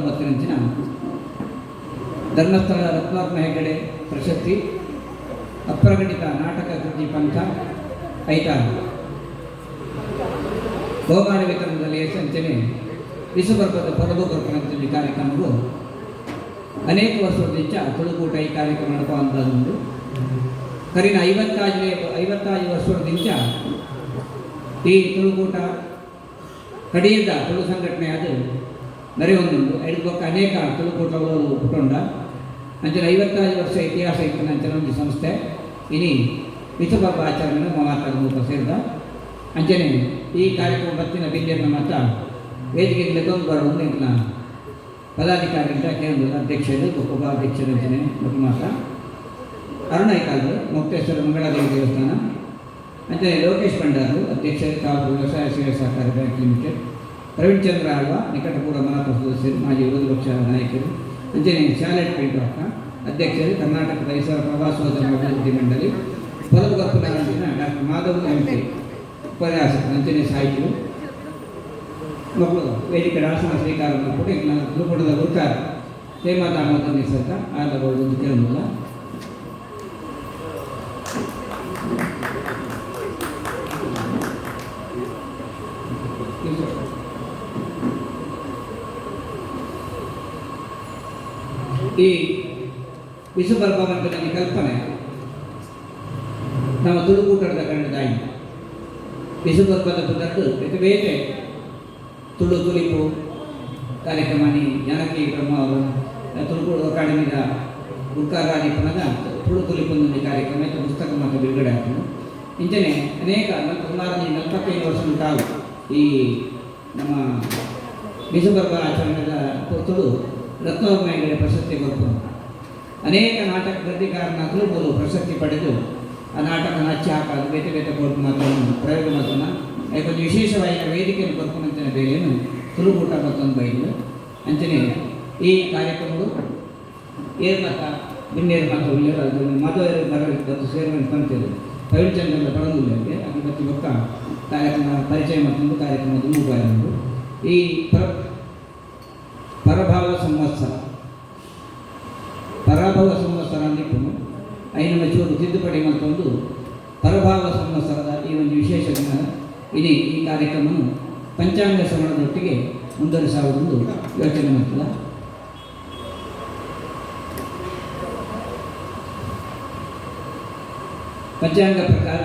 2009 ಧರ್ಮಸ್ಥಳ ರತ್ನಾತ್ಮ ಹೆಗಡೆ ಪ್ರಶಸ್ತಿ ಅಪ್ರಗಣಿತ ನಾಟಕ ಕೃತಿ ಪಂಥ ಐತ ಬಹುಮಾನ ವಿತರಣದಲ್ಲಿ ಸಂಚನೆ ವಿಶ್ವಬರ್ಗದ ಪದಭೂಕರ್ಪಣೆ ಕಾರ್ಯಕ್ರಮವು ಅನೇಕ ವರ್ಷದಿಂದ ತುಳುಕೂಟ ಈ ಕಾರ್ಯಕ್ರಮ ನಡಪುವಂಥದ್ದು ಕರಿನ 55 ವರ್ಷದಿಂದ ಈ ತುಳುಕೂಟ ಕಡೆಯಿಂದ ತುಳು ಸಂಘಟನೆ ಅದು ನಡೆಯೊಂದುಂಟು ಐದಕ್ಕೆ ಅನೇಕ ತುಳುಕೂಟಗಳು ಹುಟ್ಟುಂಡ ಅಂಚನೆ 55 ವರ್ಷ ಇತಿಹಾಸ ಇತ್ತು ಅಂಚನೆ ಒಂದು ಸಂಸ್ಥೆ ಇನಿ ವಿಶ್ವಬರ್ಗ ಆಚರಣೆ ಮಾತಾಡ ಸೇರಿದ ಅಂಚನೆ ಈ ಕಾರ್ಯಕ್ರಮ ಬತ್ತಿನ ಬಿಂದಿಯನ್ನು ಮಾತ್ರ ವೇದಿಕೆಗೆ ತೊಂದು ಬರೋದು ಇಂಚಿನ ಪದಾಧಿಕಾರಿಗಳಿಂದ ಕೇಂದ್ರದ ಅಧ್ಯಕ್ಷರು ಉಪಾಧ್ಯಕ್ಷರು ಅಂಚನೆ ಮತ್ತು ಮಾತ್ರ ಅರುಣೈಕಾಲು ಮುಕ್ತೇಶ್ವರ ಮಂಗಳಾದೇವಿ ದೇವಸ್ಥಾನ ಅಂಚನೆ ಲೋಕೇಶ್ ಭಂಡಾರು ಅಧ್ಯಕ್ಷರು ತಾಲೂಕು ವ್ಯವಸಾಯ ಸೇವೆ ಸಹಕಾರಿ ಬ್ಯಾಂಕ್ ಲಿಮಿಟೆಡ್ ಪ್ರವೀಣ್ ಚಂದ್ರ ಆಳ್ವ ನಿಕಟಪೂರ್ವ ಮನಪುರ ಸದಸ್ಯರು ಮಾಜಿ ವಿರೋಧ ಪಕ್ಷ ನಾಯಕರು ಅಂಚನೆ ಶಾಲೆಟ್ ಪೇಂಟೋಕ್ಕ ಅಧ್ಯಕ್ಷರು ಕರ್ನಾಟಕ ಪರಿಸರ ಪ್ರವಾಸೋದ್ಯಮ ಅಭಿವೃದ್ಧಿ ಮಂಡಳಿ ಪದಭೂಕರ್ಪಣೆ ಡಾಕ್ಟರ್ ಮಾಧವ್ ಎಂಪಿ ಉಪನ್ಯಾಸಕರು ಅಂಚನೆ ಸಾಹಿತ್ಯರು ಮಕ್ಕಳು ವೇದಿಕೆ ಆಸನ ಸ್ವೀಕಾರ ಮಾಡಿಬಿಟ್ಟು ಈಗ ನಾನು ತಿಳುಕೂಟದ ಗುರುಕಾರ ಹೇಮಾದಾಮೋದರ ನಿಸರ್ಗ ಆಗಬಹುದು ಅಂತ ಕೇಳೋದಿಲ್ಲ. ಈ ವಿಶ್ವಬರ್ಗ ಮಂಟಪದ ಕಲ್ಪನೆ ನಮ್ಮ ತುಳುಕೂಟದ ಕಂಡದಾಯಿ ವಿಶ್ವಬರ್ಗದ ಪುದಟ್ಟು ಬೇರೆ ತುಳು ತುಳಿಪು ಕಾರ್ಯಕ್ರಮನಿ ಜನಕಿ ಬ್ರಹ್ಮ ಅವರು ತುಳುಕೂರು ಅಕಾಡೆಮಿದ ಗುರುಕಾರಾದಿ ಪುನಃ ತುಳು ತುಳಿಪೊಂದು ಕಾರ್ಯಕ್ರಮ ಪುಸ್ತಕ ಮತ್ತು ಬಿಡುಗಡೆ ಆಗ್ತದೆ ಇಂಚನೆ ಅನೇಕ ಸುಮಾರು 45 ವರ್ಷ ತಾವು ಈ ನಮ್ಮ ವಿಶ್ವಬರ್ಗ ಆಚರಣೆದ ತುಳು ರತ್ನಾತ್ಮ ಹೆಗಡೆ ಪ್ರಶಸ್ತಿ ಕೊಟ್ಟು ಅನೇಕ ನಾಟಕ ಕೃತಿಕಾರನ ತುಳುಕೂರು ಪ್ರಶಸ್ತಿ ಪಡೆದು ಆ ನಾಟಕ ನಚ್ಚಿ ಹಾಕೋದು ಬೇತೆ ಬೇತೆ ಕೊಟ್ಟು ಮಾತನ್ನು ಪ್ರಯೋಗ ಮಾತನ್ನು ಯಾಕೊಂದು ವಿಶೇಷವಾಗಿ ವೇದಿಕೆಯನ್ನು ಕೊಡ್ಕೊಂಡಂತೆ ಬೇರೆಯನ್ನು ತುಳುಕೂಟ ಮತ್ತೊಂದು ಬೈದು ಅಂಚನೆ ಈ ಕಾರ್ಯಕ್ರಮಗಳು ಏರ್ ಮತ ಬಿನ್ನೇರು ಮತ್ತು ಉಳ್ಳೇರು ಅದು ಮದುವೆ ಬರಬೇಕು ಸೇರ್ಮೆಂಟ್ ಕಾಣ್ತಿದ್ರು ಪ್ರವೀಣ್ ಚಂದ್ರ ಪಡಂಗುಲ್ಲರಿಗೆ ಅದ್ರ ಬಗ್ಗೆ ಪಕ್ಕ ಕಾರ್ಯಕ್ರಮ ಪರಿಚಯ ಮತ್ತೊಂದು ಕಾರ್ಯಕ್ರಮದ ಮೂಗಾರೊಂದು ಈ ಪರಭಾವ ಸಂವತ್ಸರ ಅಂದಿಟ್ಟು ಐನ ಚೂರು ತಿದ್ದುಪಡಿ ಮತ್ತೊಂದು ಪರಭಾವ ಸಂವತ್ಸರದ ಈ ಒಂದು ವಿಶೇಷ ದಿನ ಇಡೀ ಈ ಕಾರ್ಯಕ್ರಮವನ್ನು ಪಂಚಾಂಗ ಶ್ರವಣದೊಟ್ಟಿಗೆ ಮುಂದುವರಿಸುವುದೊಂದು ಯೋಚನೆ ಮಾಡ್ತದೆ. ಪಂಚಾಂಗ ಪ್ರಕಾರ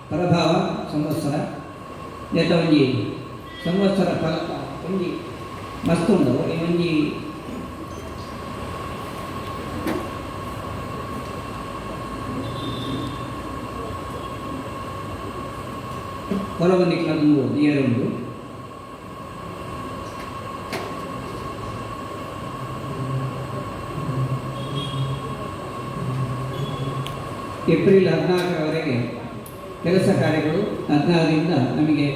ಪರಭಾವ ಸಂವತ್ಸರ ಜೊತೆ ಒಂಜಿ ಸಂವತ್ಸರ ಫಲಕ ಒಂಜಿ ಮಸ್ತ್ ಉಂಡವು ಈ ಒಂಜಿ ಹೊಲವನ್ನಿಕ್ಲೊಂದು ಏರುಂಡು ಏಪ್ರಿಲ್ 14ರವರೆಗೆ ಕೆಲಸ ಕಾರ್ಯಗಳು 14ರಿಂದ ನಮಗೆ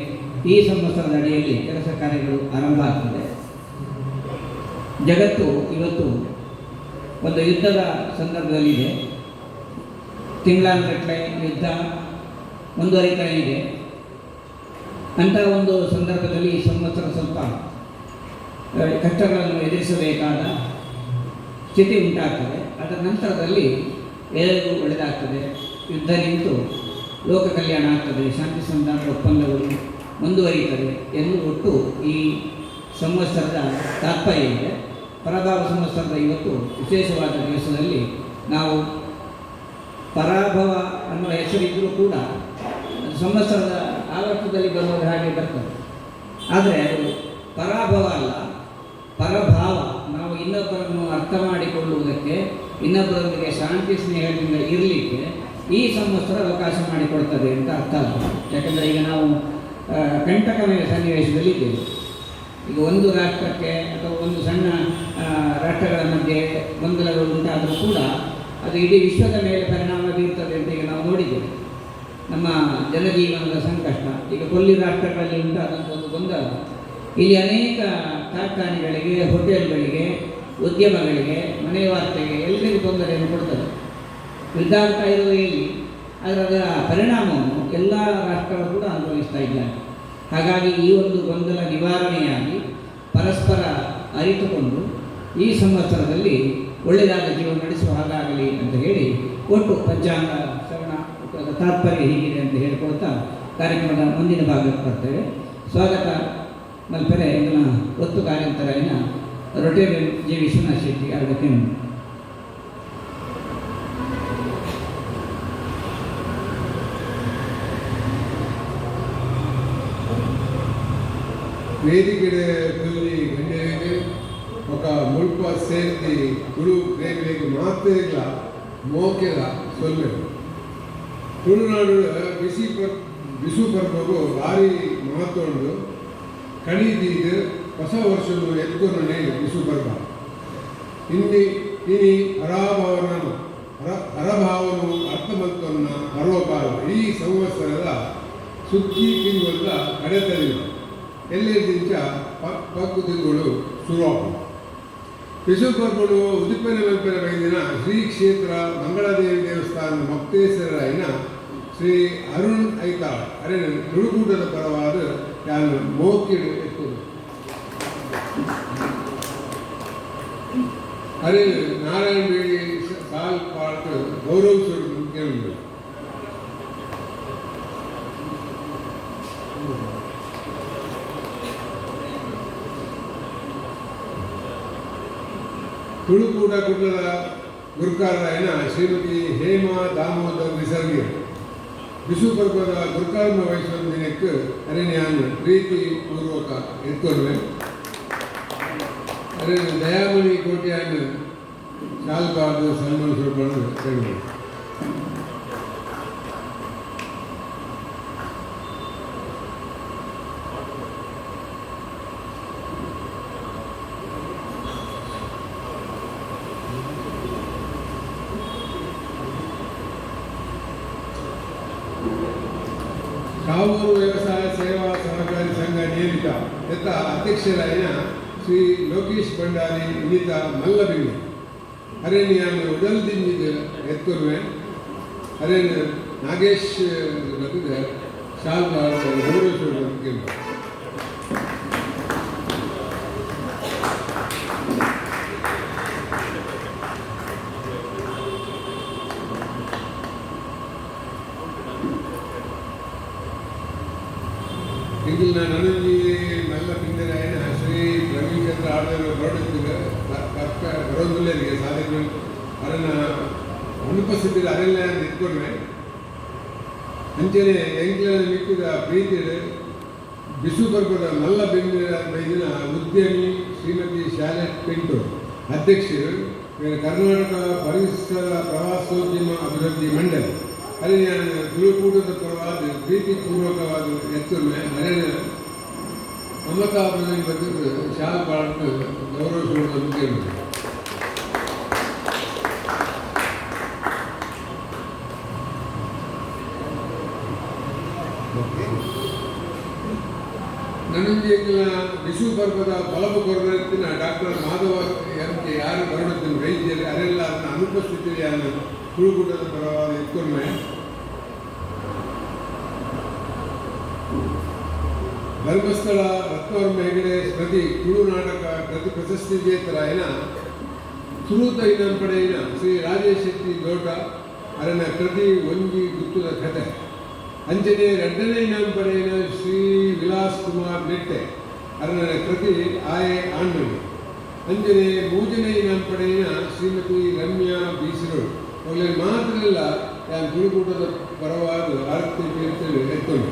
ಈ ಸಂವತ್ಸರದ ಅಡಿಯಲ್ಲಿ ಕೆಲಸ ಕಾರ್ಯಗಳು ಆರಂಭ ಆಗ್ತದೆ. ಜಗತ್ತು ಇವತ್ತು ಒಂದು ಯುದ್ಧದ ಸಂದರ್ಭದಲ್ಲಿದೆ. ತಿಂಗಳಾನುಗಟ್ಟಲೆ ಯುದ್ಧ ಮುಂದುವರಿತಾನೆ ಇದೆ. ಅಂಥ ಒಂದು ಸಂದರ್ಭದಲ್ಲಿ ಈ ಸಂವತ್ಸರ ಸ್ವಲ್ಪ ಕಷ್ಟಗಳನ್ನು ಎದುರಿಸಬೇಕಾದ ಸ್ಥಿತಿ ಉಂಟಾಗ್ತದೆ. ಅದರ ನಂತರದಲ್ಲಿ ಎಲ್ಲರಿಗೂ ಒಳ್ಳೆಯದಾಗ್ತದೆ. ಯುದ್ಧ ನಿಂತು ಲೋಕ ಕಲ್ಯಾಣ ಆಗ್ತದೆ, ಶಾಂತಿ ಸಂಧಾನದ ಒಪ್ಪಂದಗಳು ಮುಂದುವರಿಯುತ್ತದೆ ಎಂದು ಒಟ್ಟು ಈ ಸಂವತ್ಸರದ ತಾತ್ಪರ್ಯ ಇದೆ. ಪರಭಾವ ಸಂವತ್ಸರದ ಇವತ್ತು ವಿಶೇಷವಾದ ದಿವಸದಲ್ಲಿ ನಾವು ಪರಾಭವ ಅನ್ನುವ ಹೆಸರಿದ್ದರೂ ಕೂಡ ಸಂವತ್ಸರದ ಆವರ್ತದಲ್ಲಿ ಬರುವುದು ಹಾಗೆ ಬರ್ತದೆ. ಆದರೆ ಅದು ಪರಾಭವ ಅಲ್ಲ, ಪರಭಾವ. ನಾವು ಇನ್ನೊಬ್ಬರನ್ನು ಅರ್ಥ ಮಾಡಿಕೊಳ್ಳುವುದಕ್ಕೆ, ಇನ್ನೊಬ್ಬರೊಂದಿಗೆ ಶಾಂತಿ ಸ್ನೇಹದಿಂದ ಇರಲಿಕ್ಕೆ ಈ ಸಂವತ್ಸರ ಅವಕಾಶ ಮಾಡಿಕೊಡ್ತದೆ ಅಂತ ಅರ್ಥ ಅಲ್ಲ. ಯಾಕಂದರೆ ಈಗ ನಾವು ಕಂಟಕಮಯ ಸನ್ನಿವೇಶದಲ್ಲಿ ಇದ್ದೇವೆ. ಈಗ ಒಂದು ರಾಷ್ಟ್ರಕ್ಕೆ ಅಥವಾ ಒಂದು ಸಣ್ಣ ರಾಷ್ಟ್ರಗಳ ಮಧ್ಯೆ ಗೊಂದಲಗಳು ಉಂಟಾದರೂ ಕೂಡ ಅದು ಇಡೀ ವಿಶ್ವದ ಮೇಲೆ ಪರಿಣಾಮ ಬೀರ್ತದೆ ಅಂತ ಈಗ ನಾವು ನೋಡಿದ್ದೇವೆ. ನಮ್ಮ ಜನಜೀವನದ ಸಂಕಷ್ಟ ಈಗ ಕೊಲ್ಲಿ ರಾಷ್ಟ್ರಗಳಲ್ಲಿ ಉಂಟಾದಂಥ ಒಂದು ಗೊಂದಲ ಇಲ್ಲಿ ಅನೇಕ ಕಾರ್ಖಾನೆಗಳಿಗೆ, ಹೋಟೆಲ್ಗಳಿಗೆ, ಉದ್ಯಮಗಳಿಗೆ, ಮನೆ ವಾರ್ತೆಗೆ ಎಲ್ಲರಿಗೂ ತೊಂದರೆಯನ್ನು ಕೊಡ್ತದೆ. ಯುದ್ಧ ಆಗ್ತಾ ಇರುವ ಇಲ್ಲಿ ಅದರ ಪರಿಣಾಮವನ್ನು ಎಲ್ಲ ರಾಷ್ಟ್ರಗಳು ಕೂಡ ಅನುಭವಿಸ್ತಾ ಇದ್ದಾರೆ. ಹಾಗಾಗಿ ಈ ಒಂದು ಗೊಂದಲ ನಿವಾರಣೆಯಾಗಿ ಪರಸ್ಪರ ಅರಿತುಕೊಂಡು ಈ ಸಂವತ್ಸರದಲ್ಲಿ ಒಳ್ಳೆಯದಾದ ಜೀವನ ನಡೆಸುವ ಹಾಗಾಗಲಿ ಅಂತ ಹೇಳಿ ಒಟ್ಟು ಪಂಚಾಂಗ ಶ್ರವಣ ತಾತ್ಪರ್ಯ ಹೀಗಿದೆ ಅಂತ ಹೇಳಿಕೊಳ್ತಾ ಕಾರ್ಯಕ್ರಮದ ಮುಂದಿನ ಭಾಗಕ್ಕೆ ಬರ್ತೇವೆ. ಸ್ವಾಗತ ಮಲ್ಪೆರೆ ಇಂದಿನ ಒತ್ತು ಕಾರ್ಯಂತರಾಯನ ರೊಟೇರಿಯನ್ ಜೆ ವಿಶ್ವನಾಥ ಶೆಟ್ಟಿ ಅದಕ್ಕೆ ವೇದಿಕೆಡೆ ಕೊಲ್ಲಿ ಗಣ್ಯರಿಗೆ ఒక ಮುಲ್ಪ ಸೇರ್ತಿ ತುಳು ಪ್ರೇಮಿಗಳಿಗೆ ಮಾತ್ರ ಮೋಕೆಲ ಸೊಲ್ಲೆರು ತುಳುನಾಡು ಬಿಸು ಪರ್ವಗೂ ಭಾರಿ ಮಹತ್ವ ಉಂಟು. ಕಣಿದೀದು ಹೊಸ ವರ್ಷದ ಎತ್ಕೊಂಡೇ ಬಿಸು ಪರ್ವ ಇನಿ ಹರಭಾವನು ಅರ್ಥಮಂತವನ್ನ ಪರ್ವಕಾಲ ಈ ಸಂವತ್ಸರದ ಸುಗ್ಗಿ ತಿಂಗಳ ಕಡೆತಲಿನ ಎಲ್ಲೆದಿಂಚ ಪಕ್ಕು ತಿಂಗಳು ಶುರುವಾಗು ಬಿಸು ಪರ್ವಡು ಉದುಪೆನ ಮಲ್ಪೆನ ಬೈದಿನ ಶ್ರೀ ಕ್ಷೇತ್ರ ಮಂಗಳದೇವಿ ದೇವಸ್ಥಾನ ಮೊಕ್ತೇಶ್ವರರಾಯನ ಶ್ರೀ ಅರುಣ್ ಐತಾಳ್ ಅರೇನು ತುಳುಕೂಟದ ಪರವಾದ ಯಾನು ಮೋಕಿಡು ಎತ್ತುದು ಅರೆ ನಾರಾಯಣ ಬೇಡಿ ಸಾಲ್ ಪಾರ್ಟ್ ಗೌರವಿಸೋದು ಮುಖ್ಯ ಉಂಟು. ತುಳುಕೂಟ ಕುಟ್ಲದ ಗುರುಕಾರರಾಯನ ಶ್ರೀಮತಿ ಹೇಮಾ ದಾಮೋದರ್ ನಿಸರ್ಗಿ ಬಿಸು ಪರ್ವದ ಗುರುಕಾರ್ಮ ವಹಿಸುವ ದಿನಕ್ಕೆ ಅರಣ್ಯಾನು ಪ್ರೀತಿ ಪೂರ್ವಕ ಎತ್ಕೊಂಡ್ವೆ. ಅರಣ್ಯ ದಯಾಮಣಿ ಕೋಟೆಯನ್ನು ಶಾಲ್ಬಾರ್ದು ಸನ್ಮಾನಿಸಲ್ಪಡು ಹೇಳಿದೆ. ಕಾವೂರು ವ್ಯವಸಾಯ ಸೇವಾ ಸಹಕಾರಿ ಸಂಘ ನಿಯಮಿತ ಎತ್ತ ಅಧ್ಯಕ್ಷರಾಯನ ಶ್ರೀ ಲೋಕೇಶ್ ಭಂಡಾರಿ ಇನ್ನಿತ ಮಲ್ಲಬಿಂಡಿ ಅರಣ್ಯಾನು ಉಡಲ್ದಿಂದಿದ್ದು ಎತ್ತುವೆ ಅರಣ್ಯ ನಾಗೇಶ್ ಬದುದ ಶಾಲ್ ಗೌರವಿಸುವುದು ಕೇಳಿ ಇಂದಿನ ನನಗೆ ಮಲ್ಲ ಪಿಂದರಾಯನ ಶ್ರೀ ರವಿಚಂದ್ರ ಆಡಳಿತ ಹೊರಡುತ್ತಿದ್ದ ಬರೋದಿಲ್ಲರಿಗೆ ಸಾಧನೆ ಅದನ್ನ ಅನುಪಸ್ಥಿತಿ ಅರೆಲ್ಲ ನಿಂತ್ಕೊಂಡ್ರೆ ಅಂಚನೆ ಎಂಕ್ಲ ಮಿಕ್ಕಿದ ಪ್ರೀತಿಡು ಬಿಸು ಪರ್ವದ ಮಲ್ಲ ಬೈದಿನ ಉದ್ಯಮಿ ಶ್ರೀಮತಿ ಶಾಲೆಟ್ ಪಿಂಟು ಅಧ್ಯಕ್ಷರು ಕರ್ನಾಟಕ ಪರಿಸರ ಪ್ರವಾಸೋದ್ಯಮ ಅಭಿವೃದ್ಧಿ ಮಂಡಳಿ ಅಲ್ಲಿ ತುಳುಕೂಟದ ಪರವಾದ ಪ್ರೀತಿಪೂರ್ವಕವಾದ ಎತ್ತುವೆ ಅರಣ್ಯ ಮಮತಾ ಪ್ರಧಾನಿ ಬಂದು ಶಾಲ್ ಪಾರ್ಟ್ ಗೌರವಿಸುವುದು ಕೇಳಿದೆ. ನನ್ನೊಂದಿಗೆ ಬಿಸು ಪರ್ವದ ಫಲಪ ಕೊರತಿನ ಡಾಕ್ಟರ್ ಮಾಧವ ಎಂಕೆ ಯಾರು ಬರುತ್ತಿನ ವೈದ್ಯರು ಅರೆಲ್ಲ ಅದನ್ನ ಅನುಪಸ್ಥಿತಿಯನ್ನು ತುಳುಕೂಟದ ಪರವಾದ ಎತ್ಕೊಂಡ್ರೆ ಧರ್ಮಸ್ಥಳ ರತ್ನವರ್ಮ ಹೆಗಡೆ ಸ್ಮೃತಿ ತುಳು ನಾಟಕ ಪ್ರಶಸ್ತಿ ವಿಜೇತರಾಯನ ಸುರೂತ ಪಡೆಯಿನ ಶ್ರೀ ರಾಜೇಶ್ ಶೆಟ್ಟಿ ದೊಡ್ಡ ಅರನ ಕೃತಿ ಒಂಜಿ ಗುತ್ತುದ ಕಥೆ ಅಂಚನೆ ಎರಡನೇ ಪಡೆಯಿನ ಶ್ರೀ ವಿಲಾಸ್ ಕುಮಾರ್ ನೆಟ್ಟೆ ಅರನ ಕೃತಿ ಆಯೆ ಆಂಡಳು ಅಂಜನೆ ಮೂಜನೇ ಪಡೆಯಿನ ಶ್ರೀಮತಿ ರಮ್ಯಾ ಬೀಸಿರೋಳು ಅವರಲ್ಲಿ ಮಾತ್ರ ಇಲ್ಲ ಯಾರು ತುಳುಕೂಟದ ಪರವಾದ ಆರತಿ ತೀರ್ಥರು ಎತ್ಕೊಂಡು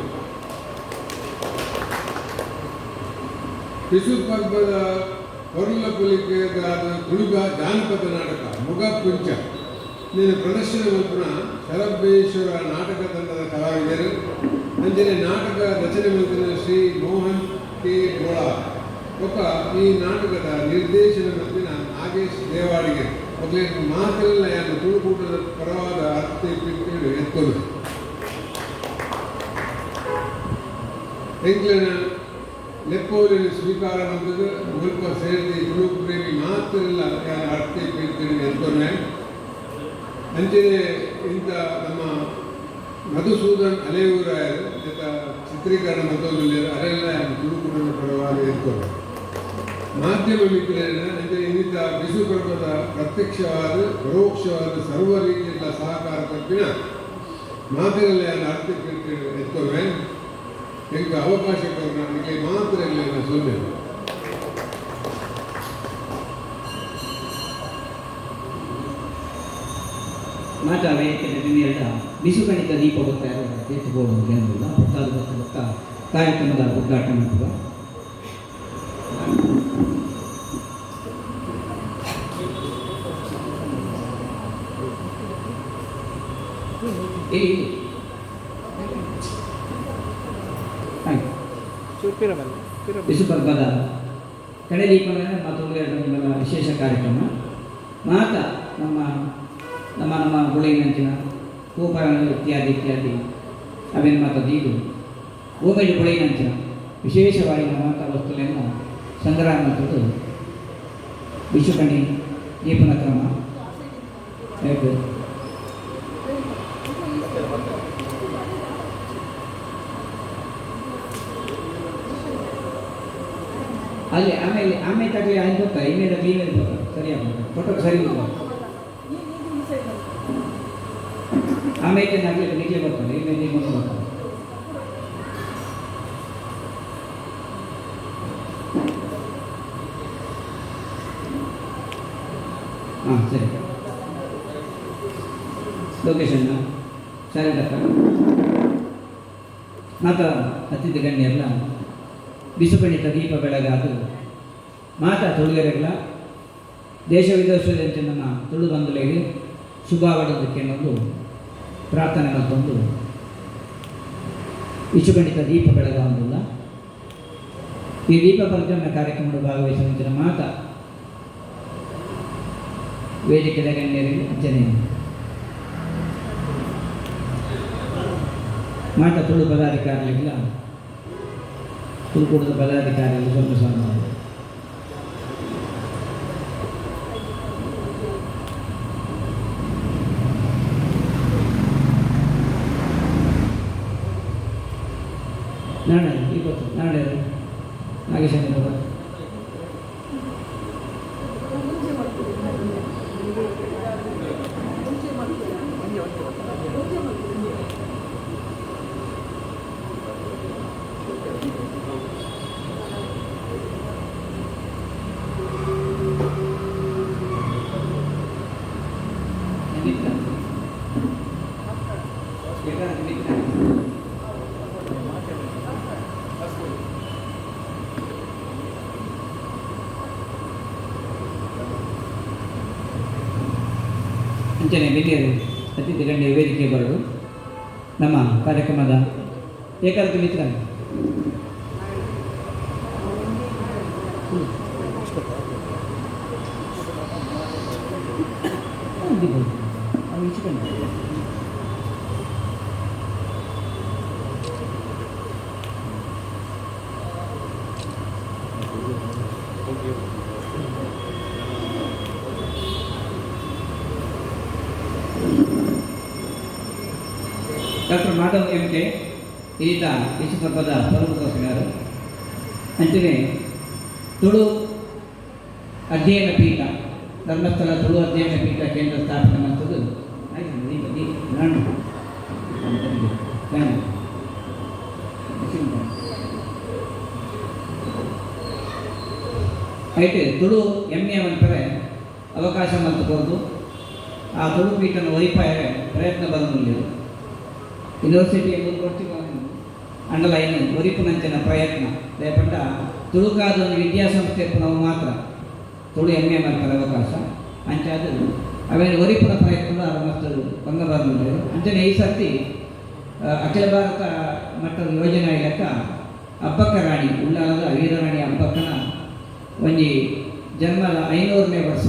ಬಿಸು ಪರ್ವದ ಹೊರಲ ಪುಲಿಕೆಗಾದ ತುಳುಗ ಜಾನಪದ ನಾಟಕ ಮುಗ ಪುಂಚ ನೀನು ಪ್ರದರ್ಶನ ಮಲ್ಪನ ಶರಬೇಶ್ವರ ನಾಟಕ ತಂಡದ ಕಲಾವಿದರು ಅಂಜನೆ ನಾಟಕ ರಚನೆ ಮಲ್ಪನ ಶ್ರೀ ಮೋಹನ್ ಕೆ ಬೋಳ ಒಬ್ಬ ಈ ನಾಟಕದ ನಿರ್ದೇಶನ ಮಲ್ಪಿನ ನಾಗೇಶ್ ದೇವಾಡಿಗೆ ಒಬ್ಬ ಮಾತೆಲ್ಲ ಯಾರು ತುಳುಕೂಟದ ಪರವಾದ ಅರ್ಥ ಪಿಟ್ಟು ಎತ್ಕೊಂಡು ಎಂಗ್ಲನ ನೆಪೋಲಿಯನ್ ಸ್ವೀಕಾರ ಬಂದದ್ದು ಸ್ವಲ್ಪ ಸೇರಿದ ತುಳುಕು ಪ್ರೇಮಿ ಮಾತ್ರ ಇಲ್ಲ ಯಾರು ಅರ್ಥ ಪಿಟ್ಟು ಎತ್ಕೊಂಡೆ ಅಂಚನೆ ಇಂಥ ನಮ್ಮ ಮಧುಸೂದನ್ ಅಲೆಯೂರಾಯರು ಚಿತ್ರೀಕರಣ ಮತ್ತೊಂದು ಅರೆಲ್ಲ ತುಳುಕೂಟದ ಪರವಾಗಿ ಎತ್ಕೊಂಡು ಮಾಧ್ಯಮ ಮಿತ್ರರೇನ ಅಂದರೆ ಇನ್ನಿತ ಬಿಸು ಪರ್ವದ ಪ್ರತ್ಯಕ್ಷವಾದ ಪರೋಕ್ಷವಾದ ಸರ್ವ ರೀತಿಯ ಸಹಕಾರ ತಪ್ಪಿನ ಮಾತಿನಲ್ಲಿ ಅರ್ಥ ಎತ್ಕೊಳ್ವೆ ಎಂಕ ಅವಕಾಶ ಕೊಡೋಣ ನನಗೆ ಮಾತ್ರ ಇಲ್ಲ ಸೊನ್ನೆ ಮಾತಾ ವೇದಿಕೆಯ ಬಿಸು ಗಣಿತ ದೀಪ ಗೊತ್ತಾಗ ಎತ್ತುಕೊಳ್ಳುವುದು ಏನಿಲ್ಲ ಗೊತ್ತ ಕಾರ್ಯಕ್ರಮದ ಉದ್ಘಾಟನೆ ಕೂಡ ವಿಶ್ವಪರ್ವದ ಕಡೆ ದೀಪನ ಮತ್ತೊಂದು ವಿಶೇಷ ಕಾರ್ಯಕ್ರಮ ಮಾತ ನಮ್ಮ ಗುಳಿನಂಚಿನ ಕೂಪರಗಳು ಇತ್ಯಾದಿ ಅವೇನು ಮಾತದ್ದು ಇದು ಓಮೆಡು ಗುಳಿನಂಚಿನ ವಿಶೇಷವಾಗಿ ಮಾತಾ ವಸ್ತುಗಳನ್ನು ಸಂಗ್ರಹ ಮಾಡುವುದು ವಿಶ್ವಕಣಿ ದೀಪನ ಕ್ರಮ ಹೇಗೆ ಅಲ್ಲಿ ಆಮೇಲೆ ತಗಲಿ ಆಯ್ತು ಬರ್ತಾರೆ ಇಮೇಲೆ ಬೀಮೇಲೆ ಬರ್ತಾರೆ ಸರಿಯಾಗ್ಬೋದು ಫೋಟೋ ಸರಿ ಇಲ್ಲ ಆಮೇಲೆ ನಗಲಿ ನಿಜೆ ಬರ್ತಾರೆ ಇಮೇಲೆ ಮುಂದೆ ಬರ್ತಾರೆ ಹಾಂ ಸರಿ ಲೊಕೇಶನ್ನ ಸರಿ ಮಾತ ಅತಿಥಿ ಗಣ್ಯರೆಲ್ಲ ಬಿಸುಗಣಿತ ದೀಪ ಬೆಳಗಾದು ಮಾತಾ ತುಳುಗೆರೆಗಳ ದೇಶ ವಿದೇಶದ ನಮ್ಮ ತುಳು ಬಂಧುಗಳಿಗೆ ಶುಭವಾಗುವುದಕ್ಕೆ ಒಂದು ಪ್ರಾರ್ಥನೆ ಮತ್ತೊಂದು ವಿಸುಗಣಿತ ದೀಪ ಬೆಳಗಾವುದಿಲ್ಲ ಈ ದೀಪ ಪ್ರಜ್ವಲನ ಕಾರ್ಯಕ್ರಮದ ಭಾಗವಹಿಸುವಂತಿನ ಮಾತಾ ವೇದಿಕೆಯ ಗಣ್ಯರಿಗೆ ಅರ್ಚನೆ ಮಾತಾ ತುಳು ಪದಾಧಿಕಾರಿಗಳಿಲ್ಲ ತುಳುಕೂಡದ ಪದಾಧಿಕಾರಿಗಳು ಸ್ವಲ್ಪ ಸನ್ಮಾನ ನಾಳೆ 20 ನಾಳೆ ನಾಗೇಶನ ಅಂಚನೆ ಗಣ್ಯರು ಅತಿಥಿ ಗಣ್ಯ ವೇದಿಕೆ ಬರಲು ನಮ್ಮ ಕಾರ್ಯಕ್ರಮದ ಏಕಾಂತ ಮಿತ್ರ ಡಾಕ್ಟರ್ ಮಾಧವ್ ಎಂಕೆ ಈತ ವಿಶ್ವಪರ್ವದ ಪ್ರಮುಖರು ಅಂಚನೆ ತುಳು ಅಧ್ಯಯನ ಪೀಠ ಧರ್ಮಸ್ಥಳ ತುಳು ಅಧ್ಯಯನ ಪೀಠ ಕೇಂದ್ರ ಸ್ಥಾಪನೆ ಮಾಡ್ತದ್ದು ಐತೆ ತುಳು ಎಮ್ಮೆ ಅಂತಾರೆ ಅವಕಾಶ ಮಾಡ್ಕೋದು ಆ ತುಳು ಪೀಠನ ವೈಫೈ ಪ್ರಯತ್ನ ಬಂದಿಲ್ಲ ಯೂನಿವರ್ಸಿಟಿ ಮುಂದುವರ್ತಿಗೂ ಅಂಡಲೈನ್ ಒರಿಪುನಂಚಿನ ಪ್ರಯತ್ನ ಲೇಪಂಡ ತುಳುಕಾದ ಒಂದು ವಿದ್ಯಾಸಂಸ್ಥೆ ನಾವು ಮಾತ್ರ ತುಳು ಎಮ್ಮೆ ಮಾಡ್ತಾರೆ ಅವಕಾಶ ಅಂಚಾದು ಅವೇನು ಒರಿಪುನ ಪ್ರಯತ್ನ ಮತ್ತು ಭಂಗ ಬಂದಿದೆ ಅಂಚನೆ ಈ ಸರ್ತಿ ಅಖಿಲ ಭಾರತ ಮಟ್ಟದ ಯೋಜನೆ ಲೆಕ್ಕ ಅಬ್ಬಕ್ಕ ರಾಣಿ ಉಳ್ಳಾಲದ ವೀರರಾಣಿ ಅಬ್ಬಕ್ಕನ ಒಂದು ಜನ್ಮದ 500ನೇ ವರ್ಷ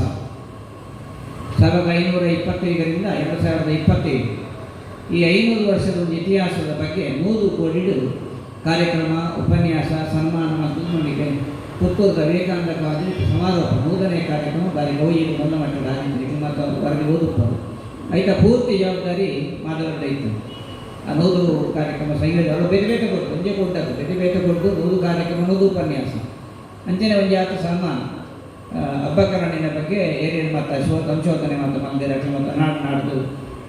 1525ರಿಂದ 2025 ಈ 500 ವರ್ಷದ ಒಂದು ಇತಿಹಾಸದ ಬಗ್ಗೆ 100 ಕೋಟಿ ಕಾರ್ಯಕ್ರಮ ಉಪನ್ಯಾಸ ಸನ್ಮಾನ ಮತ್ತು ನೋಡಿದೆ ಪುತ್ತೂರದ ವಿವೇಕಾನಂದ ಕಾಲೇಜು ಸಮಾರೋಪ 100ನೇ ಕಾರ್ಯಕ್ರಮ ಬಾರಿ ಗೌಯಿಗೆ ಮೊದಲ ಮಟ್ಟದ ರಾಜೇಂದ್ರಿಗೆ ಮತ್ತು ವರದಿ ಓದುತ್ತಾರೆ ಐತ ಪೂರ್ತಿ ಜವಾಬ್ದಾರಿ ಮಾಧವರದ್ದು ಇತ್ತು ಆ 100 ಕಾರ್ಯಕ್ರಮ ಸಂಯೋಜನೆ ಅವರು ಬೇರೆ ಕೊಟ್ಟು ಒಂದೇ ಕೊಟ್ಟದ್ದು ಬೇರೆ ಕೊಟ್ಟು 100 ಕಾರ್ಯಕ್ರಮ 100 ಉಪನ್ಯಾಸ ಅಂಚನೆ ಒಂದು ಆತ ಸನ್ಮಾನ ಹಬ್ಬಕರಣಿನ ಬಗ್ಗೆ ಏರಿಯಲ್ ಮತ್ತು ಸಂಶೋಧನೆ ಮತ್ತು ಮಂದಿರ ಮತ್ತು ನಾಡ್ದು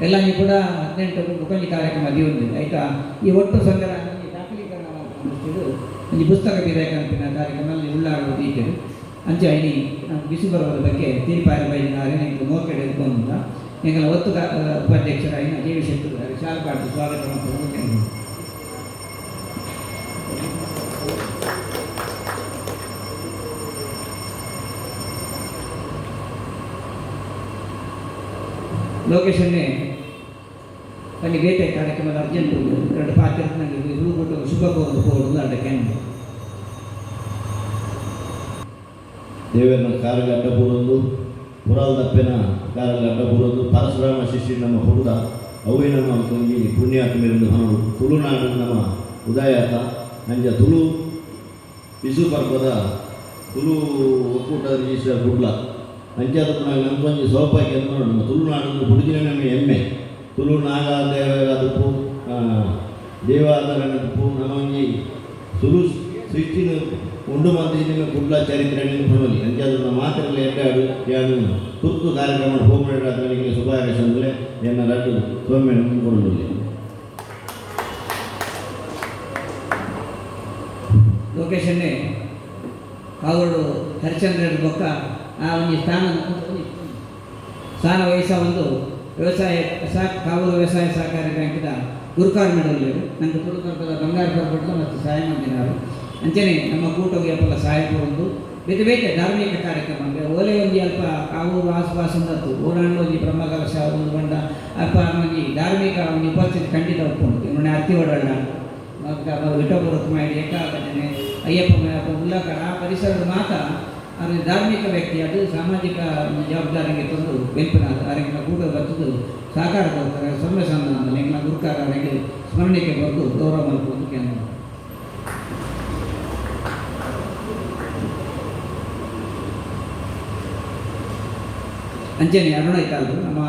ಎಲ್ಲ ಕೂಡ 18 ಮುಖಂಜಿ ಕಾರ್ಯಕ್ರಮ ದಿವೊಂದಿದೆ ಆಯಿತಾ. ಈ ಒಟ್ಟು ಸಂಗ್ರಹ ದಾಖಲೀಕರಣ ಮಾಡ್ಕೊಂಡು ಒಂದು ಪುಸ್ತಕ ಬಿರೇಕಂಪಿನ ಕಾರ್ಯಕ್ರಮದಲ್ಲಿ ಉಳ್ಳಾಡುವುದು ಈಕೆ ಅಂಚೆ ಐನಿ ನಾವು ಬಿಸಿ ಬರೋದ್ರ ಬಗ್ಗೆ ತೀರ್ಪಾಯ ಬೈದಿದ್ದಾರೆ ನಿಮಗೆ ಮೋಕೆಡೆ ಇಟ್ಕೊಂಡು ನಿಂಗಳ ಒತ್ತು ಉಪಾಧ್ಯಕ್ಷರಾಗಿನ ಜೀವಿ ಶೆಟ್ಟರು ಶಾಲ್ಪಾಡು ಸ್ವಾಗತ ಮಾಡ್ಕೊಂಡು ಲೊಕೇಶನ್ನೇ ಅಲ್ಲಿ ಬೇಟೆ ಕಾರ್ಯಕ್ರಮದ ಅರ್ಜೆಂಟ್ 2 ಪಾತ್ರ ನನಗೆ ಹುಡುಗಟ್ಟು ಶುಭ ಕೋರುವುದು ಅದಕ್ಕೆ ದೇವರನ್ನ ಕಾರಲ್ಲಿ ಅಡ್ಡ ಬೂರೊಂದು ಪುರಾಲ ದಪ್ಪೆನ ಕಾರಲ್ಲಿ ಅಡ್ಡ ಬೂರೊಂದು ಪರಶುರಾಮ ಶಿಷ್ಯ ನಮ್ಮ ಹುಡುಗ ಅವೇ ನಮ್ಮ ತಂಗಿ ಪುಣ್ಯಾತ್ಮರಿಂದ ಹಣವು ತುಳುನಾಡು ನಮ್ಮ ಉದಯಾತ ಅಂಜ ತುಳು ಬಿಸು ಪರ್ವದ ತುಳು ಒಕ್ಕೂಟ ರಿಜಿಸ್ಟರ್ ಗುಡ್ಲ ಅಂಚಾದಕ್ಕೆ ನಾವು ನಮ್ಗೊಂದು ಸೌಭಾಗ್ಯ ಅಂತ ನೋಡು ನಮ್ಮ ತುಳುನಾಡು ಹುಡುಗಿನ ನಮ್ಮ ಹೆಮ್ಮೆ ತುಳು ನಾಗ ದೇವದಪ್ಪು ದೇವಾದರನಪ್ಪು ನಮಗೆ ತುಳು ಸೃಷ್ಟಿನ ಉಂಡು ಮಂದಿನ ಕುಡ್ಲ ಚರಿತ್ರೆ ನೆನಪುಣಲಿ ಅಂಚಾದ ಮಾತ್ರದಲ್ಲಿ ಎಡ್ಡಾಡು ಯಾನು ತುರ್ತು ಕಾರ್ಯಕ್ರಮ ಹೋಗಲಿಕ್ಕೆ ಶುಭಾಕಾಶ ಅಂದರೆ ಎನ್ನ ರಡ್ಡು ಸೌಮ್ಯ ನಂಬಿಕೊಳ್ಳಲಿ. ಲೊಕೇಶನ್ನೇ ಅವರು ಹರಿಶ್ಚಂದ್ರ ಬೊಕ್ಕ ಆ ಒಂದು ಸ್ಥಾನ ವಹಿಸ ಒಂದು ವ್ಯವಸಾಯ ಕಾವೂರು ವ್ಯವಸಾಯ ಸಹಕಾರಿ ಬ್ಯಾಂಕಿದ ಗುರುಕಾರ್ ಮೆಡಲ್ ನನಗೆ ತುಳು ಕರ್ಕದ ಬಂಗಾರು ಬರ್ಬಿಟ್ಟು ಮತ್ತು ಸಹಾಯ ಮಾಡಿದರು ಅಂಚನೆ ನಮ್ಮ ಕೂಟೋಗಿ ಅಪ್ಪಲ್ಲ ಸಹಾಯ ಕೊಡೋದು ಬೇತೆ ಬೇತೆ ಧಾರ್ಮಿಕ ಕಾರ್ಯಕ್ರಮ ಅಂದರೆ ಓಲೆ ಒಂದು ಅಲ್ಪ ಕಾವೂರು ಆಸುಪಾಸಂದತ್ತು ಓಡಾಂಡು ಒಂದು ಬ್ರಹ್ಮಕಲಶ ಒಂದು ಬಂಡ ಅಲ್ಪ ನಮಗೆ ಧಾರ್ಮಿಕ ಒಂದು ಉಪಸ್ಥಿತಿ ಖಂಡಿತ ಒಪ್ಕೊಂಡು ಇನ್ನೊಂದು ಅತ್ತಿ ಓಡಾಡ ವಿಠೋಪುರಕ್ಕೆ ಮಾಡಿ ಏಕಾಭಜನೆ ಅಯ್ಯಪ್ಪ ಉಲ್ಲಕರ ಆ ಪರಿಸರದ ಮಾತ್ರ ಅದು ಧಾರ್ಮಿಕ ವ್ಯಕ್ತಿ ಅದು ಸಾಮಾಜಿಕ ಜವಾಬ್ದಾರಿಗೆ ತಂದು ಬೆಂಪಿನ ಅವರಿಗೆ ಕೂಡ ಬರ್ತದ್ದು ಸಹಕಾರ ಕೊಡ್ತಾರೆ ಸೊಮ್ಮೆ ಸಂಧಾನ ಎಂಗ್ಲ ಗುರುಕಾರ ಅವರಿಗೆ ಸ್ಮರಣೆಗೆ ಬಂದು ಗೌರವ ಮಾಡ್ಕೊಂಡು ಕೇಂದ್ರ ಅಂಚನೆ ಅರುಣಾಯ್ತು ನಮ್ಮ